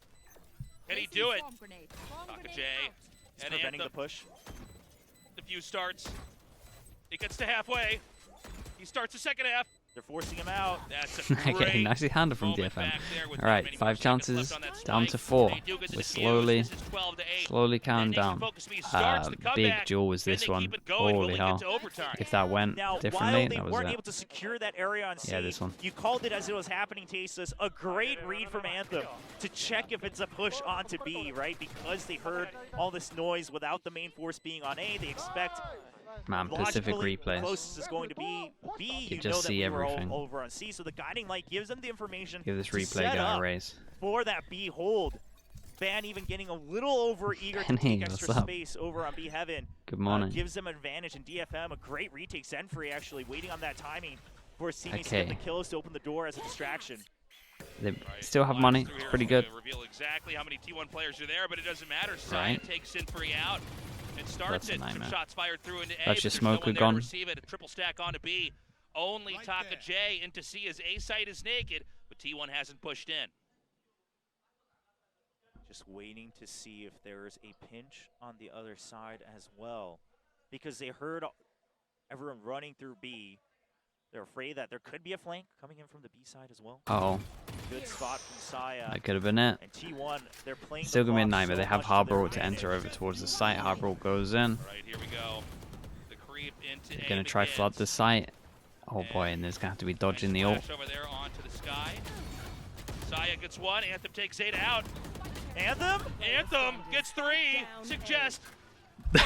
Speaker 1: Can he do it? Takajay
Speaker 3: He's
Speaker 1: and
Speaker 3: preventing the
Speaker 1: Anthem.
Speaker 3: push.
Speaker 1: The view starts. It gets to halfway. He starts the second half.
Speaker 3: They're forcing him out.
Speaker 1: That's a
Speaker 2: Okay,
Speaker 1: great
Speaker 2: nicely handled from
Speaker 1: moment
Speaker 2: DFM.
Speaker 1: back there with
Speaker 2: All right,
Speaker 1: not many
Speaker 2: 5
Speaker 1: more seconds
Speaker 2: chances,
Speaker 1: left on that
Speaker 2: down
Speaker 1: spike.
Speaker 2: to 4.
Speaker 1: They do get the
Speaker 2: We're
Speaker 1: defuse. This is 12 to 8.
Speaker 2: slowly counting
Speaker 1: Nation
Speaker 2: down.
Speaker 1: Focus Me starts the
Speaker 2: Big
Speaker 1: comeback.
Speaker 2: duel was
Speaker 1: Can
Speaker 2: this
Speaker 1: they
Speaker 2: one.
Speaker 1: keep it going? Will
Speaker 2: Holy
Speaker 1: they
Speaker 2: hell.
Speaker 1: get to overtime?
Speaker 2: If that went
Speaker 3: Now,
Speaker 2: differently,
Speaker 3: while they
Speaker 2: that was
Speaker 3: weren't
Speaker 2: it.
Speaker 3: able to secure that area on C,
Speaker 2: Yeah, this one.
Speaker 3: you called it as it was happening, Tasteless. A great read from Anthem to check if it's a push onto B, right? Because they heard all this noise without the main force being on A, they expect
Speaker 2: Man, Pacific
Speaker 3: logically the
Speaker 2: replays.
Speaker 3: closest is going to be B. You
Speaker 2: just
Speaker 3: know that
Speaker 2: see
Speaker 3: we were all
Speaker 2: everything.
Speaker 3: over on C, so the guiding light gives them the information
Speaker 2: Give this
Speaker 3: to
Speaker 2: replay
Speaker 3: set
Speaker 2: guy a
Speaker 3: up
Speaker 2: raise.
Speaker 3: for that B hold. Ban even getting a little over eager to
Speaker 2: Benny,
Speaker 3: take
Speaker 2: what's
Speaker 3: extra
Speaker 2: up?
Speaker 3: space over on B Heaven.
Speaker 2: Good morning.
Speaker 3: Gives them advantage in DFM. A great retake. Zenfree actually waiting on that timing for Simi to
Speaker 2: Okay.
Speaker 3: get the kills to open the door as a distraction.
Speaker 2: They
Speaker 1: Right.
Speaker 2: still have
Speaker 1: Lines
Speaker 2: money.
Speaker 1: through
Speaker 2: It's
Speaker 1: here
Speaker 2: pretty
Speaker 1: is
Speaker 2: good.
Speaker 1: gonna Reveal exactly how many T1 players are there, but it doesn't matter. Saya
Speaker 2: Right.
Speaker 1: takes Zenfree out and starts
Speaker 2: That's a
Speaker 1: it. Some
Speaker 2: nightmare.
Speaker 1: shots fired through into A.
Speaker 2: That's
Speaker 1: but
Speaker 2: just
Speaker 1: there's no
Speaker 2: smoke
Speaker 1: one there
Speaker 2: gone.
Speaker 1: to receive it. A triple stack onto B. Only Takajay into C as A site is naked, but T1 hasn't pushed in.
Speaker 3: Just waiting to see if there's a pinch on the other side as well. Because they heard everyone running through B. They're afraid that there could be a flank coming in from the B side as well.
Speaker 2: Oh,
Speaker 3: Good spot from Saya.
Speaker 2: that could have been it.
Speaker 3: And T1, they're playing
Speaker 2: Still
Speaker 3: the
Speaker 2: gonna be a
Speaker 3: clock
Speaker 2: nightmare.
Speaker 3: so
Speaker 2: They have
Speaker 3: much to their
Speaker 2: Harbor to
Speaker 3: advantage.
Speaker 2: enter over towards the site. Harbor goes in.
Speaker 1: All right, here we go. The creep into
Speaker 2: They're
Speaker 1: A
Speaker 2: gonna try flood
Speaker 1: begins.
Speaker 2: the site. Oh boy, and there's gonna have to be dodging the ult.
Speaker 1: Nice flash over there onto the sky. Saya gets one. Anthem takes 8 out.
Speaker 3: Anthem?
Speaker 1: Anthem gets 3. Suggest.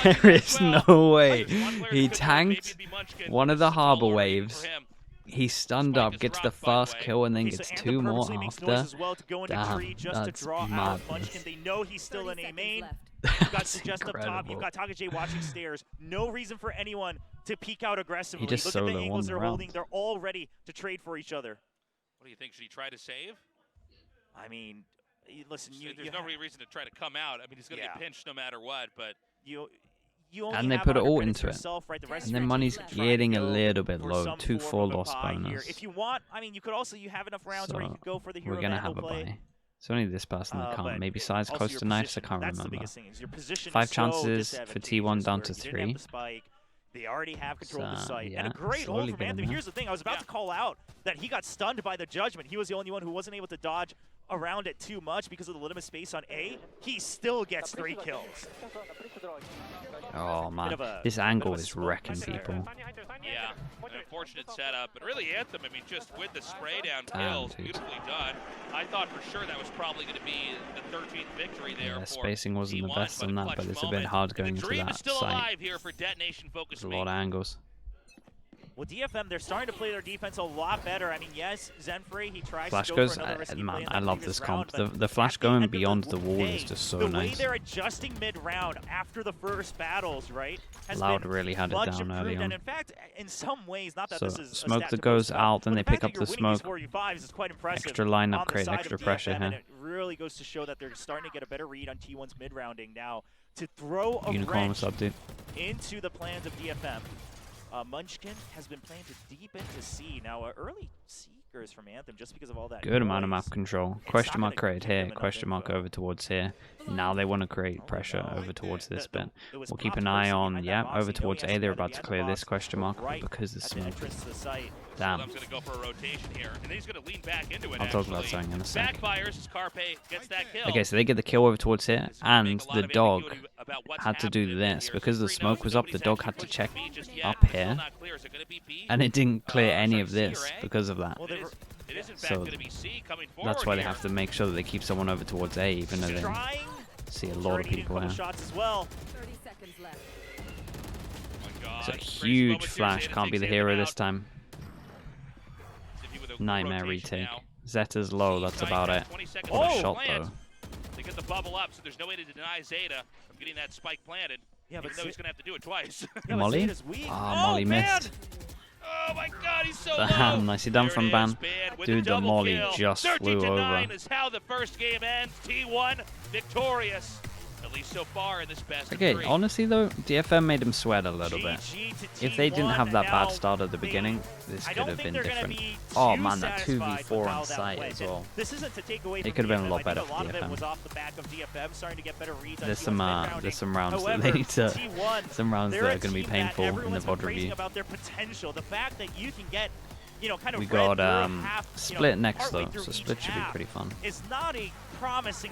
Speaker 2: There is no way.
Speaker 1: There's one player
Speaker 2: He
Speaker 1: that could do it. Maybe
Speaker 2: tanked
Speaker 1: it'd be Munchkin.
Speaker 2: one of the
Speaker 1: It's all
Speaker 2: harbor
Speaker 1: or nothing
Speaker 2: waves.
Speaker 1: for him.
Speaker 2: He stunned
Speaker 1: Spike
Speaker 2: up,
Speaker 1: is
Speaker 2: gets the
Speaker 1: dropped, by the
Speaker 2: first
Speaker 1: way.
Speaker 2: kill, and then
Speaker 3: Okay, so
Speaker 2: gets
Speaker 3: Anthem
Speaker 2: 2 more
Speaker 3: purposely makes noise
Speaker 2: after.
Speaker 3: as well to go into
Speaker 2: Damn,
Speaker 3: tree just to
Speaker 2: that's
Speaker 3: draw out
Speaker 2: madness.
Speaker 3: Munchkin. They know he's still in a main. You've got
Speaker 2: That's
Speaker 3: Suggest up top.
Speaker 2: incredible.
Speaker 3: You've got Takajay watching stairs. No reason for anyone to peek out aggressively.
Speaker 2: just
Speaker 3: Look at the
Speaker 2: solo
Speaker 3: angles
Speaker 2: won
Speaker 3: they're
Speaker 2: the
Speaker 3: holding.
Speaker 2: round.
Speaker 3: They're all ready to trade for each other.
Speaker 1: What do you think? Should he try to save?
Speaker 3: I mean, listen,
Speaker 1: There's no reason to try to come out. I mean, he's going to
Speaker 3: Yeah.
Speaker 1: get pinched no matter what, but
Speaker 3: you only
Speaker 2: And they
Speaker 3: have
Speaker 2: put it
Speaker 3: 100
Speaker 2: all
Speaker 3: credits
Speaker 2: into it.
Speaker 3: yourself, right? The rest
Speaker 2: And
Speaker 3: of
Speaker 2: then
Speaker 3: your
Speaker 2: money's
Speaker 3: team can try and
Speaker 2: getting a
Speaker 3: go
Speaker 2: little bit
Speaker 3: for
Speaker 2: low.
Speaker 3: some
Speaker 2: 2-4
Speaker 3: form of a
Speaker 2: loss
Speaker 3: buy here.
Speaker 2: bonus.
Speaker 3: If you want, I mean, you could also, you have enough rounds where you
Speaker 2: So,
Speaker 3: could go for the hero
Speaker 2: We're gonna
Speaker 3: vandal
Speaker 2: have a
Speaker 3: play.
Speaker 2: buy. It's only this person that
Speaker 3: But
Speaker 2: can't. Maybe size
Speaker 3: also
Speaker 2: close
Speaker 3: your
Speaker 2: to knives. I
Speaker 3: position,
Speaker 2: can't
Speaker 3: that's the
Speaker 2: remember.
Speaker 3: biggest thing, is your position
Speaker 2: 5
Speaker 3: is so
Speaker 2: chances for T1
Speaker 3: disadvantageous
Speaker 2: down
Speaker 3: where
Speaker 2: to
Speaker 3: you didn't have
Speaker 2: 3.
Speaker 3: the spike. They already have control of the site.
Speaker 2: Yeah,
Speaker 3: And a great hold
Speaker 2: slowly
Speaker 3: from
Speaker 2: getting
Speaker 3: Anthem.
Speaker 2: there.
Speaker 3: Here's the thing. I was about to call out that he got stunned by the judgment. He was the only one who wasn't able to dodge around it too much because of the limited space on A. He still gets 3 kills.
Speaker 2: Oh man,
Speaker 3: a-
Speaker 2: this angle
Speaker 3: bit of a
Speaker 2: is
Speaker 3: smoke
Speaker 2: wrecking
Speaker 3: mess there.
Speaker 2: people.
Speaker 1: Yeah, an unfortunate setup, but really Anthem, I mean, just with the spray down
Speaker 2: Damn,
Speaker 1: kills,
Speaker 2: dude.
Speaker 1: beautifully done. I thought for sure that was probably going to be the 13th victory there
Speaker 2: Yeah,
Speaker 1: for
Speaker 2: spacing wasn't the
Speaker 1: T1,
Speaker 2: best on that,
Speaker 1: clutch
Speaker 2: but it's a bit
Speaker 1: moment.
Speaker 2: hard
Speaker 1: And
Speaker 2: going
Speaker 1: the
Speaker 2: into
Speaker 1: dream
Speaker 2: that
Speaker 1: is still
Speaker 2: site.
Speaker 1: alive here for Detonation Focus
Speaker 2: There's a lot of angles.
Speaker 3: Well, DFM, they're starting to play their defense a lot better. I mean, yes, Zenfrey, he tries
Speaker 2: Flash
Speaker 3: to go
Speaker 2: goes,
Speaker 3: for another risky play
Speaker 2: man,
Speaker 3: in
Speaker 2: I
Speaker 3: that
Speaker 2: love
Speaker 3: previous
Speaker 2: this
Speaker 3: round,
Speaker 2: comp.
Speaker 3: but
Speaker 2: The flash
Speaker 3: at the end
Speaker 2: going
Speaker 3: of the
Speaker 2: beyond the wall
Speaker 3: day,
Speaker 2: is just so
Speaker 3: the way
Speaker 2: nice.
Speaker 3: they're adjusting mid-round after the first battles, right, has
Speaker 2: Loud
Speaker 3: been
Speaker 2: really had it
Speaker 3: much
Speaker 2: down
Speaker 3: improved.
Speaker 2: early
Speaker 3: And
Speaker 2: on.
Speaker 3: in fact, in some ways, not that
Speaker 2: So
Speaker 3: this is a
Speaker 2: smoke
Speaker 3: stat
Speaker 2: that
Speaker 3: to
Speaker 2: goes
Speaker 3: boast about,
Speaker 2: out, then
Speaker 3: but
Speaker 2: they
Speaker 3: the fact
Speaker 2: pick up
Speaker 3: that you're
Speaker 2: the
Speaker 3: winning these
Speaker 2: smoke.
Speaker 3: 4v5s is quite impressive.
Speaker 2: Extra lineup,
Speaker 3: on the
Speaker 2: create
Speaker 3: side of
Speaker 2: extra
Speaker 3: DFM,
Speaker 2: pressure
Speaker 3: and
Speaker 2: here.
Speaker 3: it really goes to show that they're starting to get a better read on T1's mid-rounding now to throw a
Speaker 2: Unicorn,
Speaker 3: wrench
Speaker 2: what's up, dude?
Speaker 3: into the plans of DFM. Munchkin has been planted deep into C. Now, early Seekers from Anthem just because of all that
Speaker 2: Good amount of
Speaker 3: noise.
Speaker 2: map control.
Speaker 3: It's
Speaker 2: Question
Speaker 3: not
Speaker 2: mark
Speaker 3: gonna
Speaker 2: created
Speaker 3: give
Speaker 2: here,
Speaker 3: them enough
Speaker 2: question mark
Speaker 3: info.
Speaker 2: over towards here. Now they want to create
Speaker 3: Oh,
Speaker 2: pressure
Speaker 3: no.
Speaker 2: over towards this
Speaker 3: The-
Speaker 2: bit.
Speaker 3: it was
Speaker 2: We'll keep
Speaker 3: popped
Speaker 2: an eye
Speaker 3: person
Speaker 2: on,
Speaker 3: behind that
Speaker 2: yeah,
Speaker 3: box.
Speaker 2: over
Speaker 3: You know he
Speaker 2: towards
Speaker 3: has
Speaker 2: A.
Speaker 3: to
Speaker 2: They're
Speaker 3: go to
Speaker 2: about
Speaker 3: the
Speaker 2: to
Speaker 3: end
Speaker 2: clear this
Speaker 3: box
Speaker 2: question mark, but
Speaker 3: right
Speaker 2: because the
Speaker 3: at the
Speaker 2: smoke.
Speaker 3: entrance to the site.
Speaker 2: Damn.
Speaker 1: Willem's going to go for a rotation here, and then he's going to lean back into it.
Speaker 2: I'll talk about
Speaker 1: actually.
Speaker 2: something in a sec.
Speaker 1: Backfires as Carpe gets that kill.
Speaker 2: Okay, so they get the kill over towards here,
Speaker 1: This is gonna make
Speaker 2: and
Speaker 1: a lot
Speaker 2: the
Speaker 1: of
Speaker 2: dog
Speaker 1: ambiguity about what's
Speaker 2: had to do
Speaker 1: happening in
Speaker 2: this.
Speaker 1: here.
Speaker 2: Because the
Speaker 1: So
Speaker 2: smoke was up, the
Speaker 1: nobody's
Speaker 2: dog
Speaker 1: actually
Speaker 2: had to
Speaker 1: pushing
Speaker 2: check
Speaker 1: B just yet.
Speaker 2: up
Speaker 1: It's still
Speaker 2: here,
Speaker 1: not clear. Is it gonna be B?
Speaker 2: and it didn't clear any
Speaker 1: sorry,
Speaker 2: of
Speaker 1: C
Speaker 2: this
Speaker 1: or A?
Speaker 2: because of that.
Speaker 3: Well,
Speaker 1: It is in fact
Speaker 2: So
Speaker 1: going to be C coming forward.
Speaker 2: That's why they
Speaker 1: here.
Speaker 2: have to make sure that they keep someone over towards A, even though they
Speaker 3: Trying.
Speaker 2: see a lot of
Speaker 3: Already eating
Speaker 2: people
Speaker 3: a couple
Speaker 2: here.
Speaker 3: shots as well.
Speaker 4: 30 seconds left.
Speaker 1: Oh my God.
Speaker 2: It's a
Speaker 1: Crazy
Speaker 2: huge
Speaker 1: moment here.
Speaker 2: flash,
Speaker 1: Zeta
Speaker 2: can't be
Speaker 1: takes
Speaker 2: the
Speaker 1: Anthem
Speaker 2: hero
Speaker 1: out.
Speaker 2: this time.
Speaker 1: Zippy with a
Speaker 2: Nightmare
Speaker 1: rotation
Speaker 2: retake.
Speaker 1: now.
Speaker 2: Zeta's low,
Speaker 1: C
Speaker 2: that's
Speaker 1: side
Speaker 2: about
Speaker 1: round,
Speaker 2: it.
Speaker 1: 20 seconds
Speaker 2: What a
Speaker 1: left.
Speaker 2: shot
Speaker 1: Plant.
Speaker 2: though.
Speaker 1: They get the bubble up, so there's no way to deny Zeta from getting that spike planted.
Speaker 3: Yeah,
Speaker 1: even
Speaker 3: but
Speaker 1: though he's going to have to do it twice.
Speaker 3: Yeah, but
Speaker 2: Molly?
Speaker 3: Zeta's weak.
Speaker 2: Ah, Molly
Speaker 3: man!
Speaker 2: missed.
Speaker 1: Oh my God, he's so
Speaker 2: Damn,
Speaker 1: low.
Speaker 2: nicely done
Speaker 1: There
Speaker 2: from
Speaker 1: it
Speaker 2: Ban.
Speaker 1: is, Ban with
Speaker 2: Dude, the
Speaker 1: double
Speaker 2: Molly
Speaker 1: kill.
Speaker 2: just
Speaker 1: 13
Speaker 2: flew
Speaker 1: to
Speaker 2: over.
Speaker 1: 9 is how the first game ends. T1 victorious, at least so far in this best
Speaker 2: Okay,
Speaker 1: of 3.
Speaker 2: honestly though, DFM made him sweat a little bit.
Speaker 3: GG to
Speaker 2: If they didn't
Speaker 3: T1,
Speaker 2: have that
Speaker 3: and
Speaker 2: bad
Speaker 3: now
Speaker 2: start at the
Speaker 3: they-
Speaker 2: beginning, this
Speaker 3: I
Speaker 2: could
Speaker 3: don't
Speaker 2: have
Speaker 3: think
Speaker 2: been
Speaker 3: they're gonna
Speaker 2: different.
Speaker 3: be
Speaker 2: Oh
Speaker 3: too
Speaker 2: man, that
Speaker 3: satisfied
Speaker 2: 2v4
Speaker 3: with
Speaker 2: on
Speaker 3: how that
Speaker 2: site
Speaker 3: went.
Speaker 2: as
Speaker 3: And
Speaker 2: well.
Speaker 3: This isn't to take away
Speaker 2: It
Speaker 3: from
Speaker 2: could have been a
Speaker 3: DFM.
Speaker 2: lot
Speaker 3: I think
Speaker 2: better
Speaker 3: a
Speaker 2: for
Speaker 3: lot of it
Speaker 2: DFM.
Speaker 3: was off the back of DFM starting to get better reads on
Speaker 2: There's
Speaker 3: T1's
Speaker 2: some
Speaker 3: mid-rounding.
Speaker 2: there's some rounds
Speaker 3: However,
Speaker 2: that they need to
Speaker 3: T1,
Speaker 2: some rounds
Speaker 3: they're
Speaker 2: that
Speaker 3: a
Speaker 2: are going to be
Speaker 3: team that
Speaker 2: painful in the
Speaker 3: everyone's been
Speaker 2: VOD
Speaker 3: praising
Speaker 2: review.
Speaker 3: about their potential. The fact that you can get, you know, kind of
Speaker 2: We
Speaker 3: red
Speaker 2: got
Speaker 3: through half,
Speaker 2: split next
Speaker 3: partway
Speaker 2: though,
Speaker 3: through
Speaker 2: so
Speaker 3: each
Speaker 2: split should be
Speaker 3: half
Speaker 2: pretty fun.
Speaker 3: is not a promising